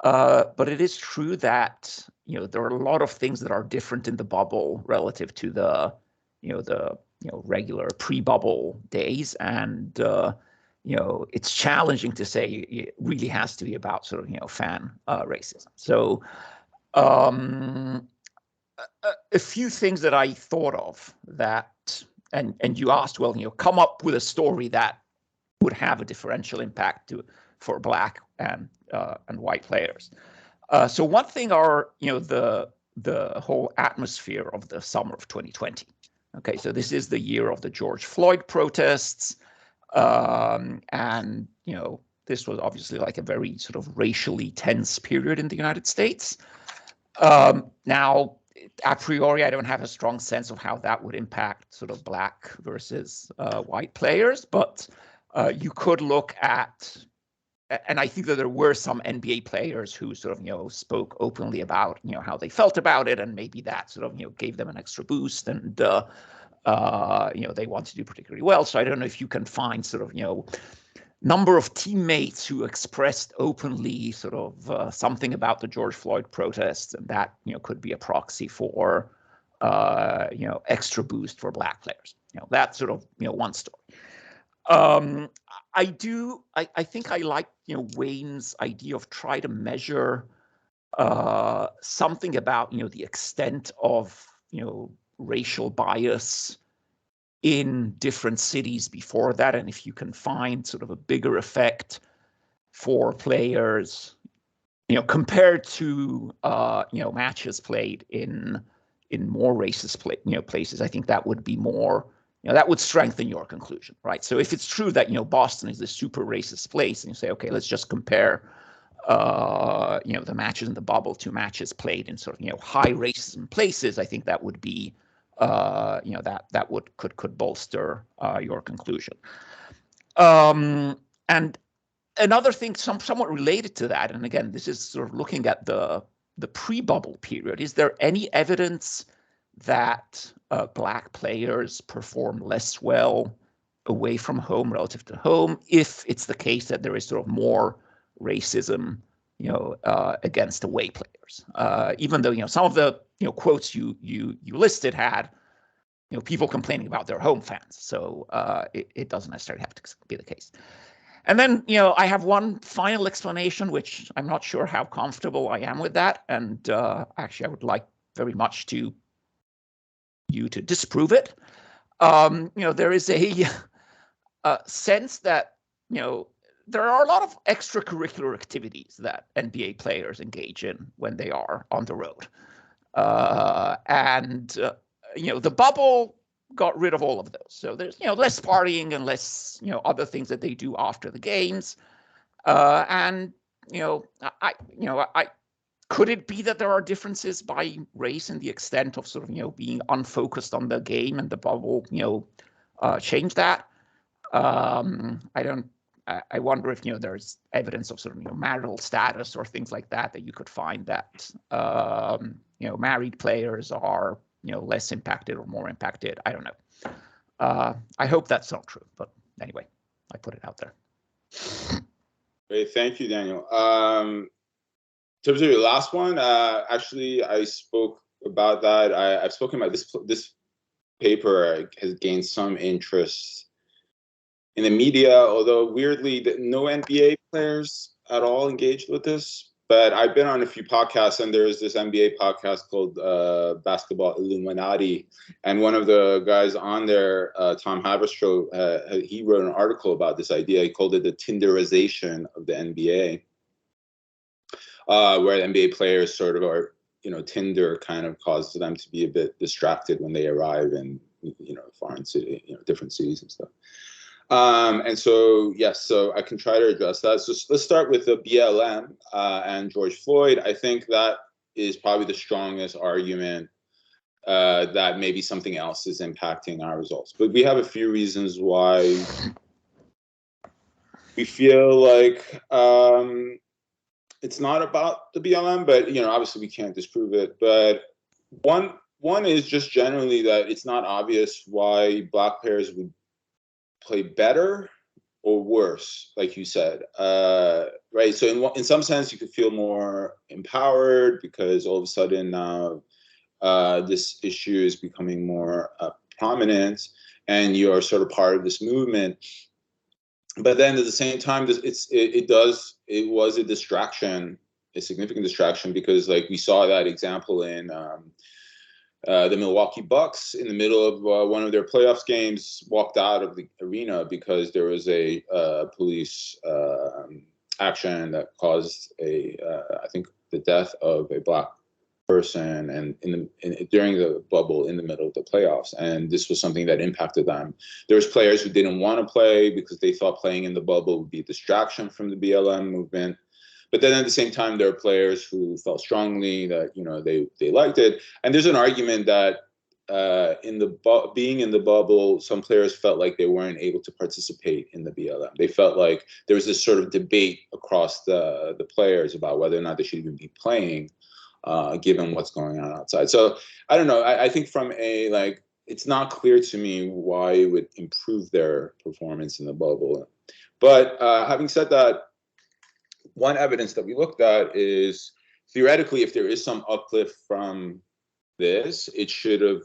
But it is true that, there are a lot of things that are different in the bubble relative to the regular pre-bubble days. And, it's challenging to say it really has to be about sort of, fan racism. So a few things that I thought of that, and you asked, well, come up with a story that would have a differential impact for black and white players. So one thing are, the whole atmosphere of the summer of 2020. Okay, so this is the year of the George Floyd protests. And, this was obviously like a very sort of racially tense period in the United States. Now, a priori, I don't have a strong sense of how that would impact sort of black versus white players, but you could look at, and I think that there were some NBA players who sort of, spoke openly about, how they felt about it, and maybe that sort of, gave them an extra boost, and they want to do particularly well. So I don't know if you can find sort of, number of teammates who expressed openly sort of something about the George Floyd protests, and that, could be a proxy for, extra boost for black players. That's sort of, one story. I think I like, Wayne's idea of try to measure something about, the extent of, racial bias in different cities before that, and if you can find sort of a bigger effect for players, compared to matches played in more racist places, I think that would be more, that would strengthen your conclusion, right? So if it's true that Boston is a super racist place, and you say, okay, let's just compare the matches in the bubble to matches played in sort of high racism places, I think that would be that could bolster your conclusion. And another thing, somewhat related to that, and again, this is sort of looking at the pre-bubble period. Is there any evidence that Black players perform less well away from home relative to home, if it's the case that there is sort of more racism, against away players? Even though some of the quotes you listed had people complaining about their home fans, so it doesn't necessarily have to be the case. And then, I have one final explanation, which I'm not sure how comfortable I am with that. And actually, I would like very much you to disprove it. There is a sense that, there are a lot of extracurricular activities that NBA players engage in when they are on the road. And the bubble got rid of all of those. So there's, less partying and less, other things that they do after the games. And, I could it be that there are differences by race in the extent of sort of, being unfocused on the game, and the bubble, change that? I wonder if, there's evidence of sort of, marital status or things like that you could find that, married players are, less impacted or more impacted. I don't know. I hope that's not true, but anyway, I put it out there. Great, thank you, Daniel. In terms of your last one, actually, I spoke about that. I've spoken about this paper has gained some interest in the media, although weirdly, no NBA players at all engaged with this. But I've been on a few podcasts, and there's this NBA podcast called Basketball Illuminati, and one of the guys on there, Tom Haberstroh, he wrote an article about this idea. He called it the Tinderization of the NBA, where NBA players sort of are, Tinder kind of causes them to be a bit distracted when they arrive in, foreign city, different cities and stuff. And so, yes, so I can try to address that. So let's start with the BLM and George Floyd. I think that is probably the strongest argument that maybe something else is impacting our results. But we have a few reasons why we feel like it's not about the BLM, but, obviously we can't disprove it. But one is just generally that it's not obvious why Black players would play better or worse, like you said, right? So in some sense, you could feel more empowered because all of a sudden now this issue is becoming more prominent, and you are sort of part of this movement. But then at the same time, it was a distraction, a significant distraction, because like we saw that example in the Milwaukee Bucks in the middle of one of their playoffs games walked out of the arena because there was a police action that caused I think the death of a Black person, and during the bubble in the middle of the playoffs. And this was something that impacted them. There was players who didn't want to play because they thought playing in the bubble would be a distraction from the BLM movement. But then at the same time, there are players who felt strongly that, they liked it. And there's an argument that being in the bubble, some players felt like they weren't able to participate in the BLM. They felt like there was this sort of debate across the players about whether or not they should even be playing, given what's going on outside. So I don't know. I think from it's not clear to me why it would improve their performance in the bubble. But having said that, one evidence that we looked at is theoretically, if there is some uplift from this, it should have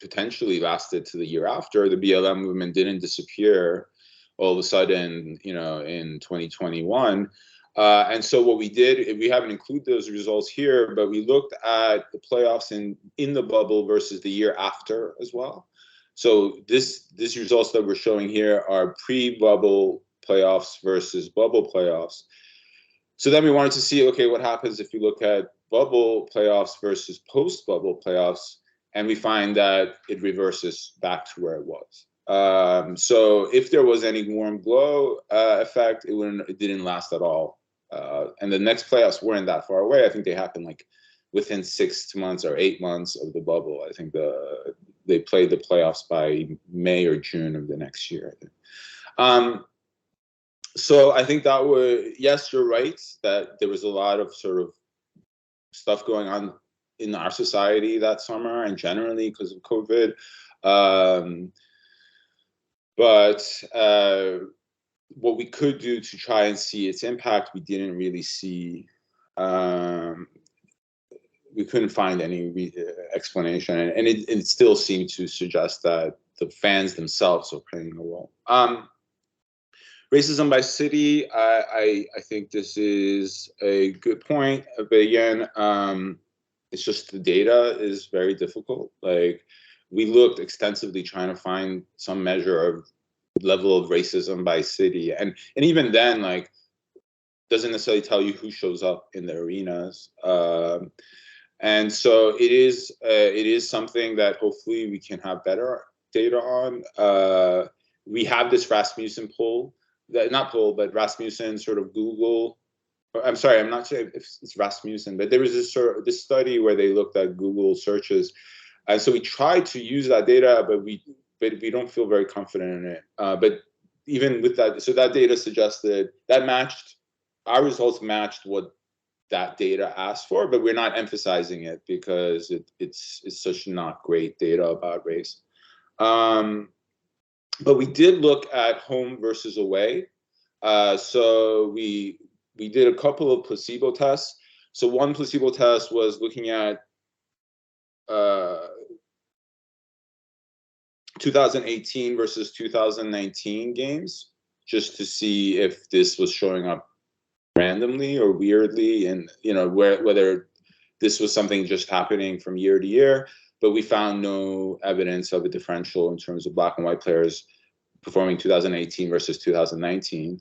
potentially lasted to the year after. The BLM movement didn't disappear all of a sudden, in 2021. And so what we did, we haven't included those results here, but we looked at the playoffs in the bubble versus the year after as well. So these results that we're showing here are pre-bubble playoffs versus bubble playoffs. So then we wanted to see, okay, what happens if you look at bubble playoffs versus post-bubble playoffs, and we find that it reverses back to where it was. So if there was any warm glow effect, it didn't last at all. And the next playoffs weren't that far away. I think they happened like within 6 months or 8 months of the bubble. I think they played the playoffs by May or June of the next year. So I think that yes, you're right that there was a lot of sort of stuff going on in our society that summer and generally because of COVID. But what we could do to try and see its impact, we didn't really see. We couldn't find any explanation, and it still seemed to suggest that the fans themselves are playing a role. Racism by city, I think this is a good point. But again, it's just the data is very difficult. Like we looked extensively trying to find some measure of level of racism by city, and even then, like, doesn't necessarily tell you who shows up in the arenas. And so it is something that hopefully we can have better data on. We have this Rasmussen poll. But Rasmussen sort of Google. I'm sorry, I'm not sure if it's Rasmussen, but there was this study where they looked at Google searches, and so we tried to use that data, but we don't feel very confident in it. But even with that, so that data suggested that our results matched what that data asked for, but we're not emphasizing it because it's such not great data about race. But we did look at home versus away. So we did a couple of placebo tests. So one placebo test was looking at 2018 versus 2019 games, just to see if this was showing up randomly or weirdly, and whether this was something just happening from year to year. But we found no evidence of a differential in terms of black and white players performing 2018 versus 2019.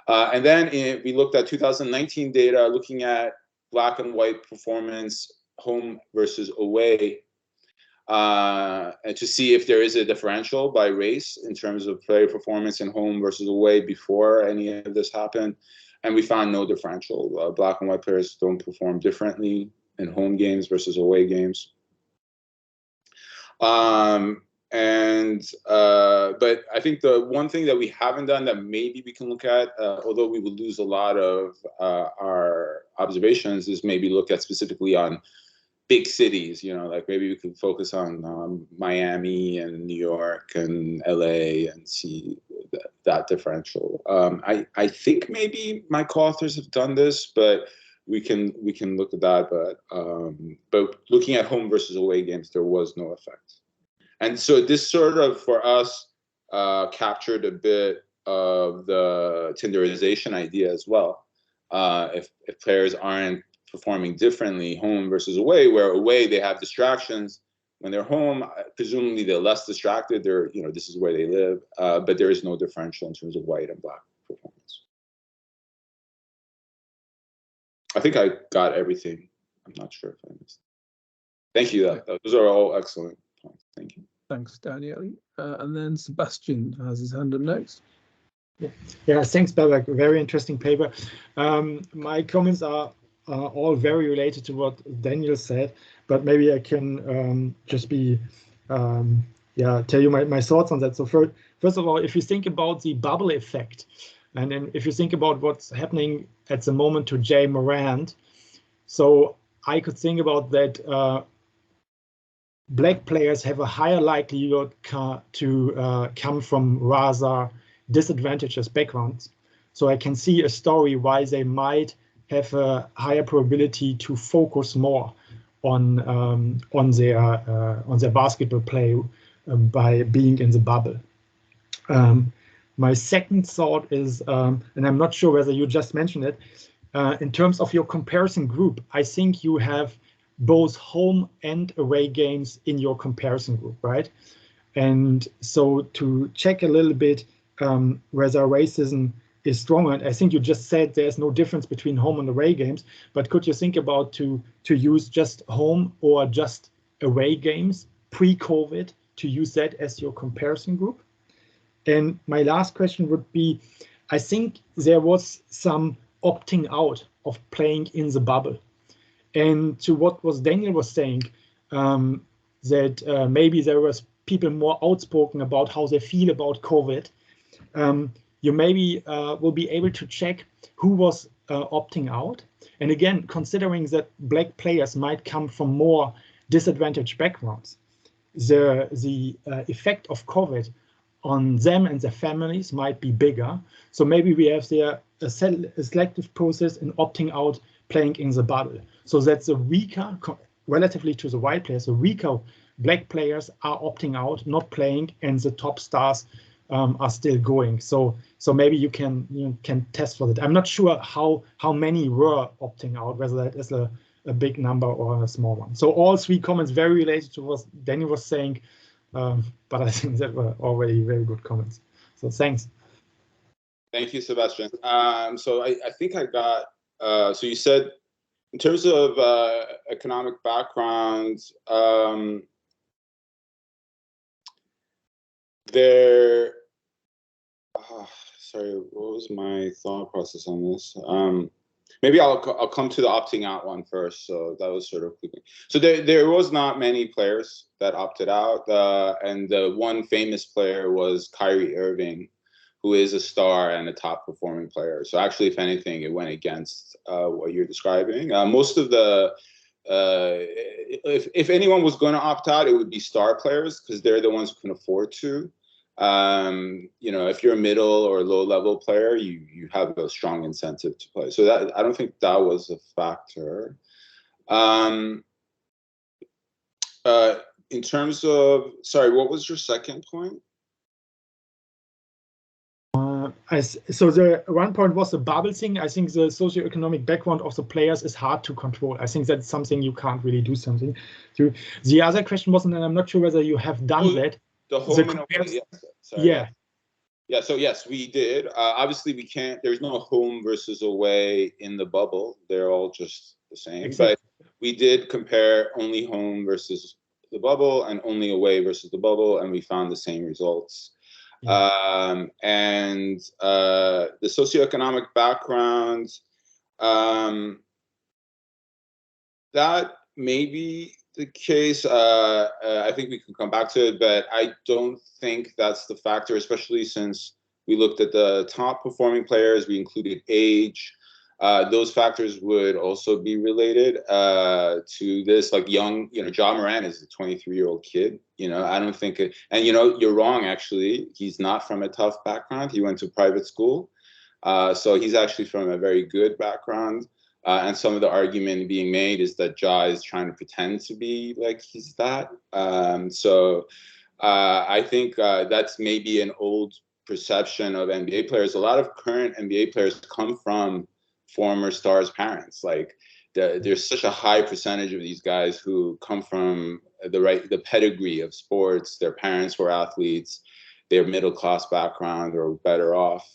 And then we looked at 2019 data, looking at black and white performance, home versus away, and to see if there is a differential by race in terms of player performance in home versus away before any of this happened. And we found no differential. Black and white players don't perform differently in home games versus away games. But I think the one thing that we haven't done that maybe we can look at, although we would lose a lot of our observations, is maybe look at specifically on big cities. Like maybe we could focus on Miami and New York and LA and see that differential. I think maybe my co-authors have done this, but we can look at that. But looking at home versus away games, there was no effect. And so this sort of, for us, captured a bit of the Tinderization idea as well. If players aren't performing differently home versus away, where away they have distractions, when they're home, presumably they're less distracted. They're, this is where they live, but there is no differential in terms of white and black performance. I think I got everything. I'm not sure if I missed. Thank you. Those are all excellent points. Thank you. Thanks, Daniel. And then Sebastian has his hand up next. Yeah, thanks, Babak. Very interesting paper. My comments are all very related to what Daniel said, but maybe I can just tell you my thoughts on that. So first of all, if you think about the bubble effect, and then if you think about what's happening at the moment to Jay Morant, so I could think about that black players have a higher likelihood to come from rather disadvantaged backgrounds. So I can see a story why they might have a higher probability to focus more on their basketball play by being in the bubble. My second thought is, and I'm not sure whether you just mentioned it, in terms of your comparison group, I think you have both home and away games in your comparison group, right? And so to check a little bit whether racism is stronger, and I think you just said there's no difference between home and away games, but could you think about to use just home or just away games pre-COVID, to use that as your comparison group? And my last question would be, I think there was some opting out of playing in the bubble. And to what was Daniel was saying, that maybe there was people more outspoken about how they feel about COVID. You maybe will be able to check who was opting out. And again, considering that Black players might come from more disadvantaged backgrounds, the effect of COVID on them and their families might be bigger. So maybe we have there a selective process in opting out playing in the bubble. So that the weaker, relatively to the white players, the weaker Black players are opting out, not playing, and the top stars are still going. So maybe you can test for that. I'm not sure how many were opting out, whether that is a big number or a small one. So all three comments very related to what Danny was saying, but I think that were already very good comments. So thanks. Thank you, Sebastian. So I think I got, so you said in terms of economic background, sorry, what was my thought process on this? Maybe I'll come to the opting out one first. So that was sort of quickly. So there was not many players that opted out, and the one famous player was Kyrie Irving, who is a star and a top performing player. So actually, if anything, it went against what you're describing. Most of the if anyone was going to opt out, it would be star players, because they're the ones who can afford to. You know, if you're a middle or low level player, you have a strong incentive to play. So that, I don't think that was a factor. In terms of, sorry, what was your second point? So the one point was the bubble thing. I think the socioeconomic background of the players is hard to control. I think that's something you can't really do something to. The other question was, and I'm not sure whether you have done that. The home and away, yes. Sorry, yeah. Yeah, so yes, we did. Obviously, we can't, there's no home versus away in the bubble. They're all just the same. Exactly. But we did compare only home versus the bubble and only away versus the bubble, and we found the same results. Yeah. And the socioeconomic background, that may be the case. I think we can come back to it, but I don't think that's the factor, especially since we looked at the top performing players. We included age. Those factors would also be related to this. Like young, you know, Ja Morant is a 23-year-old kid. You know, I don't think it, and you know, you're wrong. Actually, he's not from a tough background. He went to private school, so he's actually from a very good background. And some of the argument being made is that Ja is trying to pretend to be like he's that. So I think that's maybe an old perception of NBA players. A lot of current NBA players come from former stars' parents. Like there's such a high percentage of these guys who come from the pedigree of sports. Their parents were athletes. Their middle-class background or better off.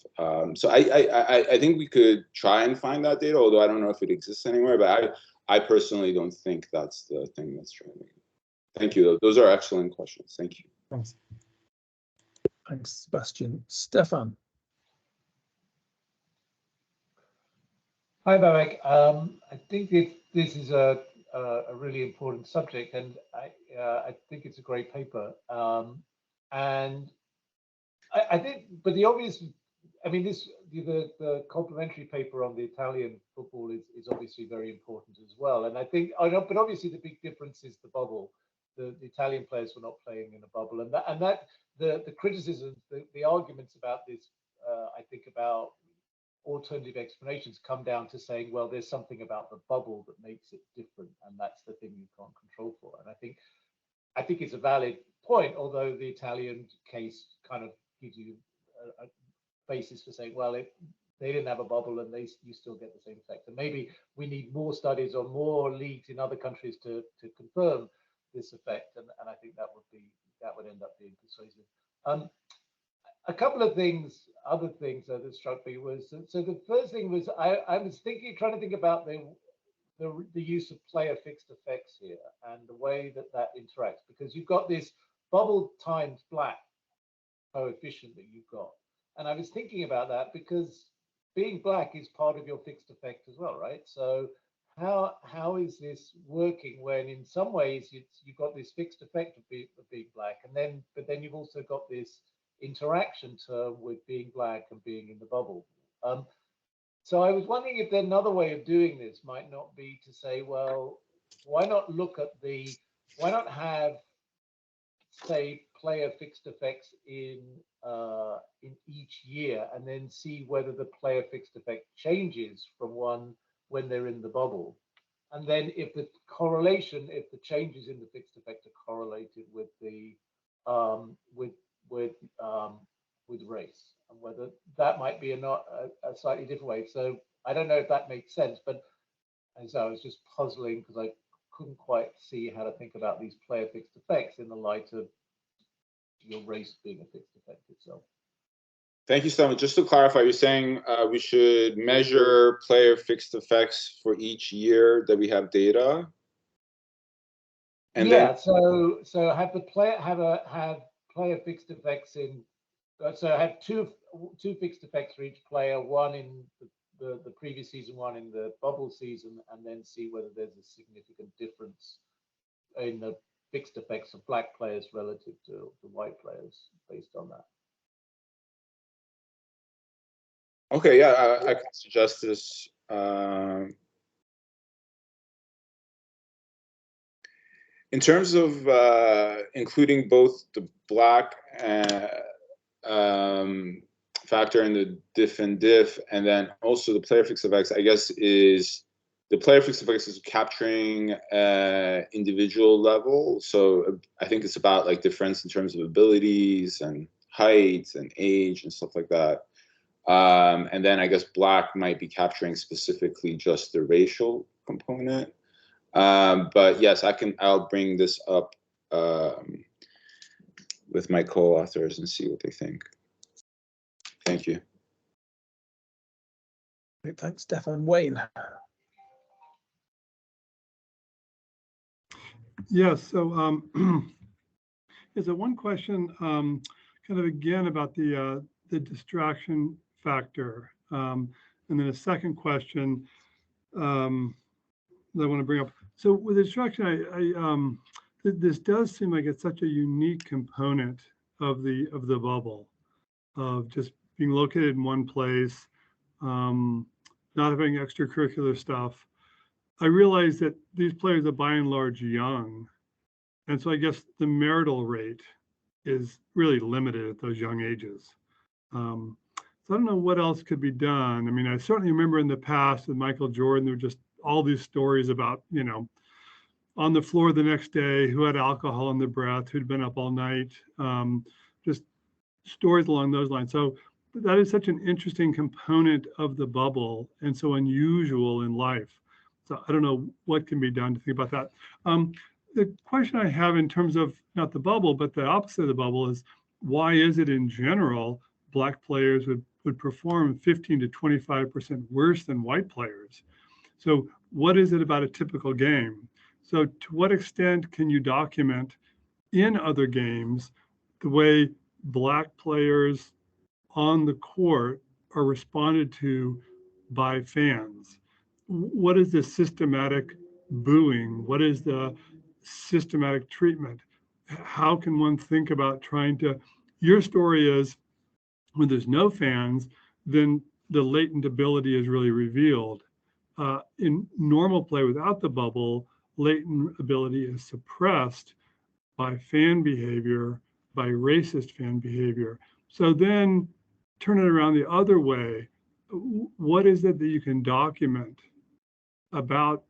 So I think we could try and find that data, although I don't know if it exists anywhere, but I personally don't think that's the thing that's driving it. Thank you. Those are excellent questions. Thank you. Thanks. Thanks, Sebastian. Stefan. Hi, Babak. I think this is a really important subject, and I think it's a great paper. And I think, but the obvious, I mean, the complementary paper on the Italian football is obviously very important as well. And I think, but obviously the big difference is the bubble. The Italian players were not playing in a bubble, and that the criticisms, the arguments about this, I think about alternative explanations come down to saying, well, there's something about the bubble that makes it different, and that's the thing you can't control for. And I think it's a valid point, although the Italian case kind of gives you basis for saying, well, they didn't have a bubble and you still get the same effect. And maybe we need more studies or more leagues in other countries to confirm this effect. And I think that would end up being persuasive. A couple of other things that struck me was, so the first thing was I was trying to think about the use of player fixed effects here and the way that interacts, because you've got this bubble times black coefficient that you've got. And I was thinking about that because being black is part of your fixed effect as well, right? So how is this working when in some ways you've got this fixed effect of being black, but then you've also got this interaction term with being black and being in the bubble. So I was wondering if another way of doing this might not be to say, well, why not have, say, player fixed effects in each year, and then see whether the player fixed effect changes from one when they're in the bubble, and then if the changes in the fixed effect are correlated with the with race, and whether that might be a slightly different way. So I don't know if that makes sense, but and so I was just puzzling because I couldn't quite see how to think about these player fixed effects in the light of your race being a fixed effect itself. Thank you, Stelman. Just to clarify, you're saying we should measure player fixed effects for each year that we have data, and yeah. So have player fixed effects in. So have two fixed effects for each player. One in the previous season, one in the bubble season, and then see whether there's a significant difference in the fixed effects of black players relative to the white players based on that. Okay, yeah, I can suggest this. In terms of including both the black factor and the diff and diff, and then also the player fixed effects, I guess is the player fixed effects is capturing individual level. So I think it's about like difference in terms of abilities and height and age and stuff like that. And then I guess black might be capturing specifically just the racial component. But yes, I'll bring this up with my co-authors and see what they think. Thank you. Great, thanks, Stefan. Wayne. Yes, so is there one question kind of again about the distraction factor, and then a second question that I want to bring up. So with distraction, this does seem like it's such a unique component of the bubble, of just being located in one place, not having extracurricular stuff. I realize that these players are by and large young, and so I guess the marital rate is really limited at those young ages. So I don't know what else could be done. I mean, I certainly remember in the past with Michael Jordan, there were just all these stories about, on the floor the next day, who had alcohol in their breath, who'd been up all night, just stories along those lines. So that is such an interesting component of the bubble and so unusual in life. So I don't know what can be done to think about that. The question I have in terms of not the bubble, but the opposite of the bubble is, why is it in general black players would perform 15 to 25% worse than white players? So what is it about a typical game? So to what extent can you document in other games the way black players on the court are responded to by fans? What is the systematic booing? What is the systematic treatment? How can one think about trying to, your story is when there's no fans, then the latent ability is really revealed. In normal play without the bubble, latent ability is suppressed by fan behavior, by racist fan behavior. So then turn it around the other way. What is it that you can document about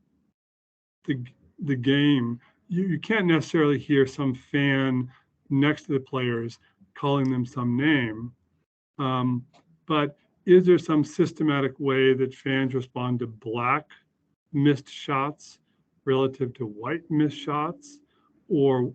the game? You can't necessarily hear some fan next to the players calling them some name, but is there some systematic way that fans respond to black missed shots relative to white missed shots, or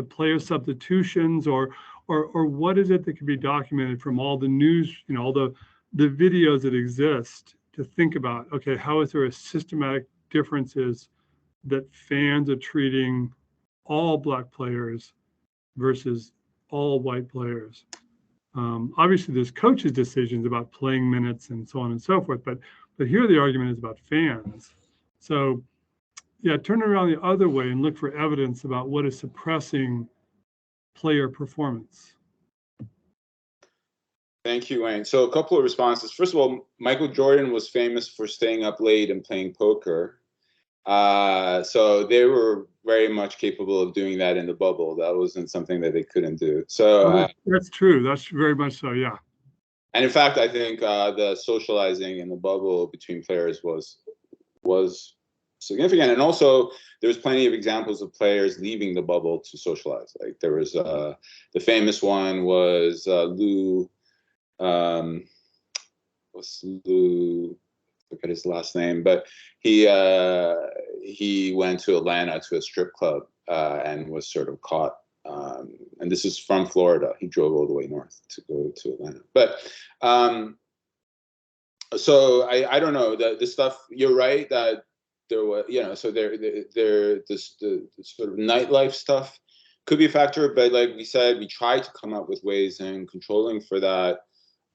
player substitutions, or what is it that can be documented from all the news, all the videos that exist to think about, okay, how is there a systematic differences that fans are treating all black players versus all white players? Obviously, there's coaches' decisions about playing minutes and so on and so forth, but here the argument is about fans. So, yeah, turn it around the other way and look for evidence about what is suppressing player performance. Thank you, Wayne. So a couple of responses. First of all, Michael Jordan was famous for staying up late and playing poker. So they were very much capable of doing that in the bubble. That wasn't something that they couldn't do. So that's true. That's very much so, yeah. And in fact, I think the socializing in the bubble between players was significant. And also, there's plenty of examples of players leaving the bubble to socialize. Like there was the famous one was Lou. Forget his last name, but he went to Atlanta to a strip club and was sort of caught. And this is from Florida. He drove all the way north to go to Atlanta. But so I don't know the stuff. You're right that there was, so the sort of nightlife stuff could be a factor. But like we said, we tried to come up with ways in controlling for that.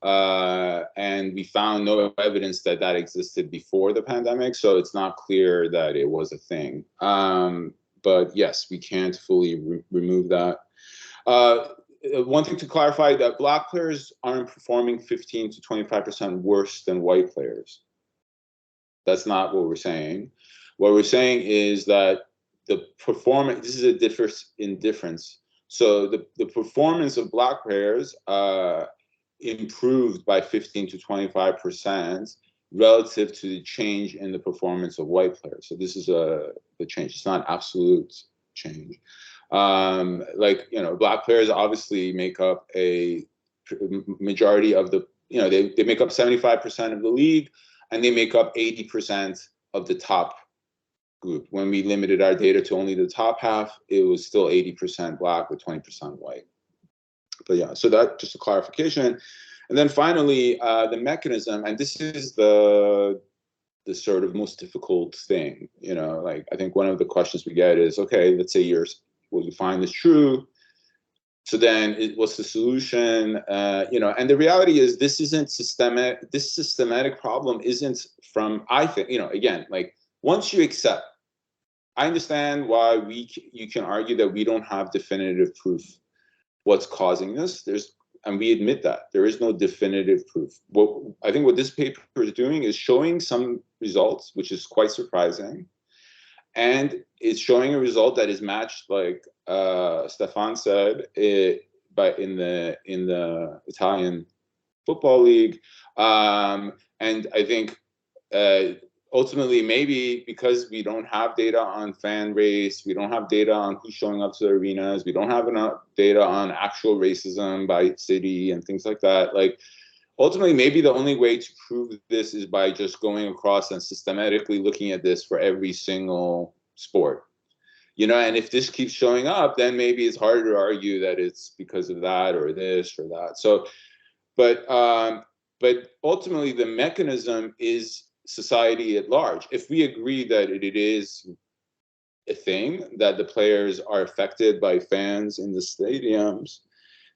And we found no evidence that existed before the pandemic, so it's not clear that it was a thing. But yes, we can't fully remove that. One thing to clarify, that black players aren't performing 15 to 25% worse than white players. That's not what we're saying. What we're saying is that the performance, this is a difference. So the performance of black players improved by 15 to 25% relative to the change in the performance of white players. So this is the change. It's not absolute change. Black players obviously make up a majority of the, they make up 75% of the league, and they make up 80% of the top group. When we limited our data to only the top half, it was still 80% black with 20% white. But yeah, so that just a clarification. And then finally, the mechanism, and this is the sort of most difficult thing, I think one of the questions we get is, okay, let's say you find this true. So then what's the solution? And the reality is this isn't systemic. This systematic problem isn't from, I think, again, like once you accept, I understand why you can argue that we don't have definitive proof what's causing this. And we admit that there is no definitive proof. I think what this paper is doing is showing some results, which is quite surprising. And it's showing a result that is matched, like Stefan said, in the Italian football league. And I think ultimately, maybe because we don't have data on fan race, we don't have data on who's showing up to the arenas, we don't have enough data on actual racism by city and things like that. Like, ultimately, maybe the only way to prove this is by just going across and systematically looking at this for every single sport. And if this keeps showing up, then maybe it's harder to argue that it's because of that or this or that. So, but ultimately, the mechanism is society at large. If we agree that it is a thing, that the players are affected by fans in the stadiums,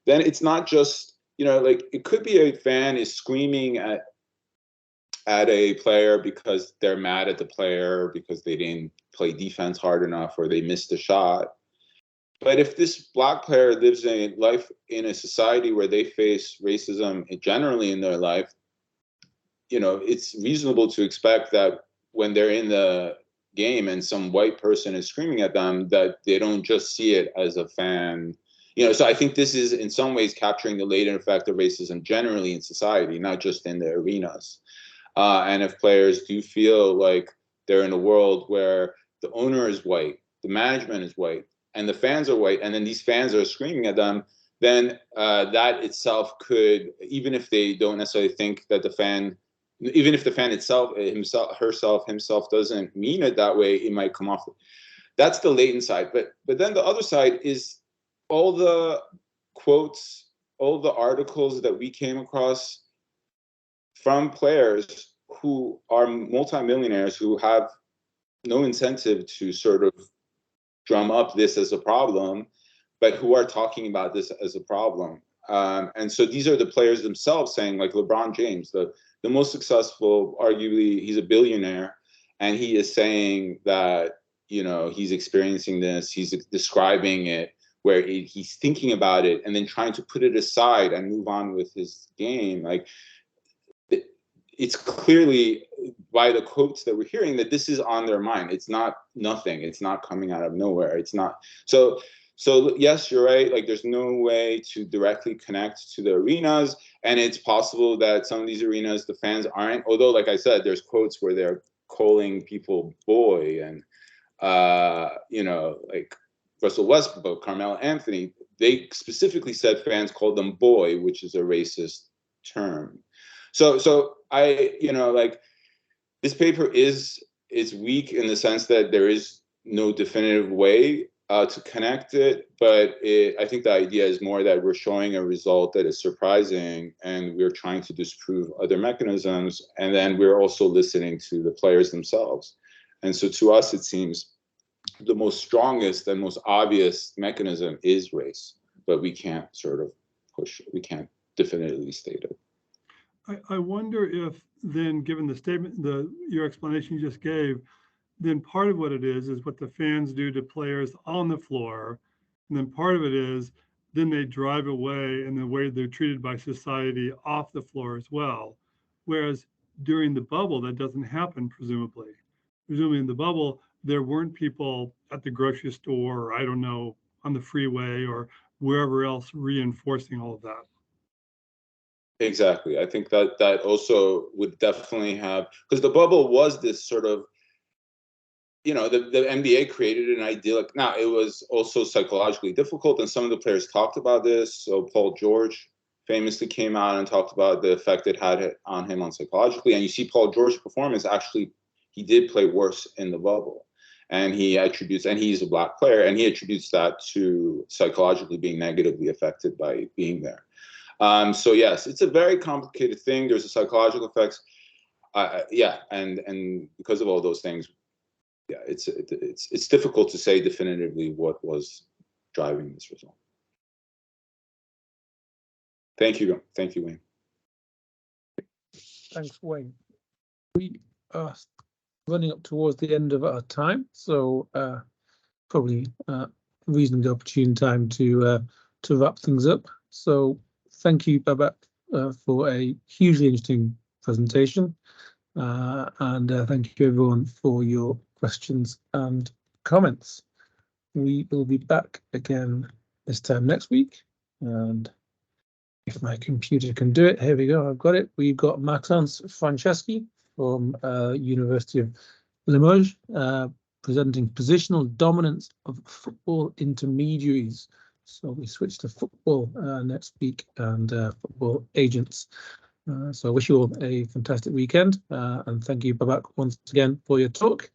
then it's not just, it could be a fan is screaming at a player because they're mad at the player because they didn't play defense hard enough or they missed a shot. But if this black player lives in a society where they face racism generally in their life, it's reasonable to expect that when they're in the game and some white person is screaming at them, that they don't just see it as a fan. So I think this is in some ways capturing the latent effect of racism generally in society, not just in the arenas. And if players do feel like they're in a world where the owner is white, the management is white, and the fans are white, and then these fans are screaming at them, then that itself could, even if they don't necessarily think that the fan, even if the fan itself, himself doesn't mean it that way, it might come off. That's the latent side. But then the other side is all the quotes, all the articles that we came across from players who are multimillionaires who have no incentive to sort of drum up this as a problem, but who are talking about this as a problem. And so these are the players themselves saying, like LeBron James, the most successful, arguably, he's a billionaire, and he is saying that, you know, he's experiencing this, he's describing it, where he's thinking about it and then trying to put it aside and move on with his game. Like, it's clearly by the quotes that we're hearing that this is on their mind. It's not nothing. It's not coming out of nowhere. It's not. So yes, you're right. Like, there's no way to directly connect to the arenas, and it's possible that some of these arenas, the fans aren't. Although, like I said, there's quotes where they're calling people boy, and you know, like Russell Westbrook, Carmelo Anthony. They specifically said fans called them boy, which is a racist term. So I, you know, like, this paper is weak in the sense that there is no definitive way to connect it, but I think the idea is more that we're showing a result that is surprising, and we're trying to disprove other mechanisms, and then we're also listening to the players themselves. And so to us, it seems the most strongest and most obvious mechanism is race, but we can't we can't definitively state it. I wonder if then, given the statement, your explanation you just gave, then part of what it is what the fans do to players on the floor, and then part of it is then they drive away and the way they're treated by society off the floor as well. Whereas during the bubble, that doesn't happen, presumably. Presumably in the bubble, there weren't people at the grocery store, or I don't know, on the freeway or wherever else reinforcing all of that. Exactly. I think that also would definitely have, because the bubble was this sort of, you know, the NBA created an idyllic. Now, it was also psychologically difficult, and some of the players talked about this. So Paul George famously came out and talked about the effect it had on him psychologically. And you see Paul George's performance, actually, he did play worse in the bubble. And he attributes, and he's a Black player, and he attributes that to psychologically being negatively affected by being there. So yes, it's a very complicated thing. There's a psychological effects. Yeah, and because of all those things, yeah, it's difficult to say definitively what was driving this result. Thank you, Wayne. Thanks, Wayne. We are running up towards the end of our time, so probably reasonably opportune time to wrap things up. So thank you, Babak, for a hugely interesting presentation, and thank you everyone for your questions and comments. We will be back again this time next week, and if my computer can do it, here we go, I've got it. We've got Maxence Franceschi from University of Limoges, presenting positional dominance of football intermediaries. So we switch to football next week, and football agents. So I wish you all a fantastic weekend, and thank you, Babak, once again for your talk.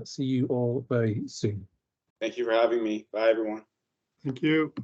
See you all very soon. Thank you for having me. Bye, everyone. Thank you.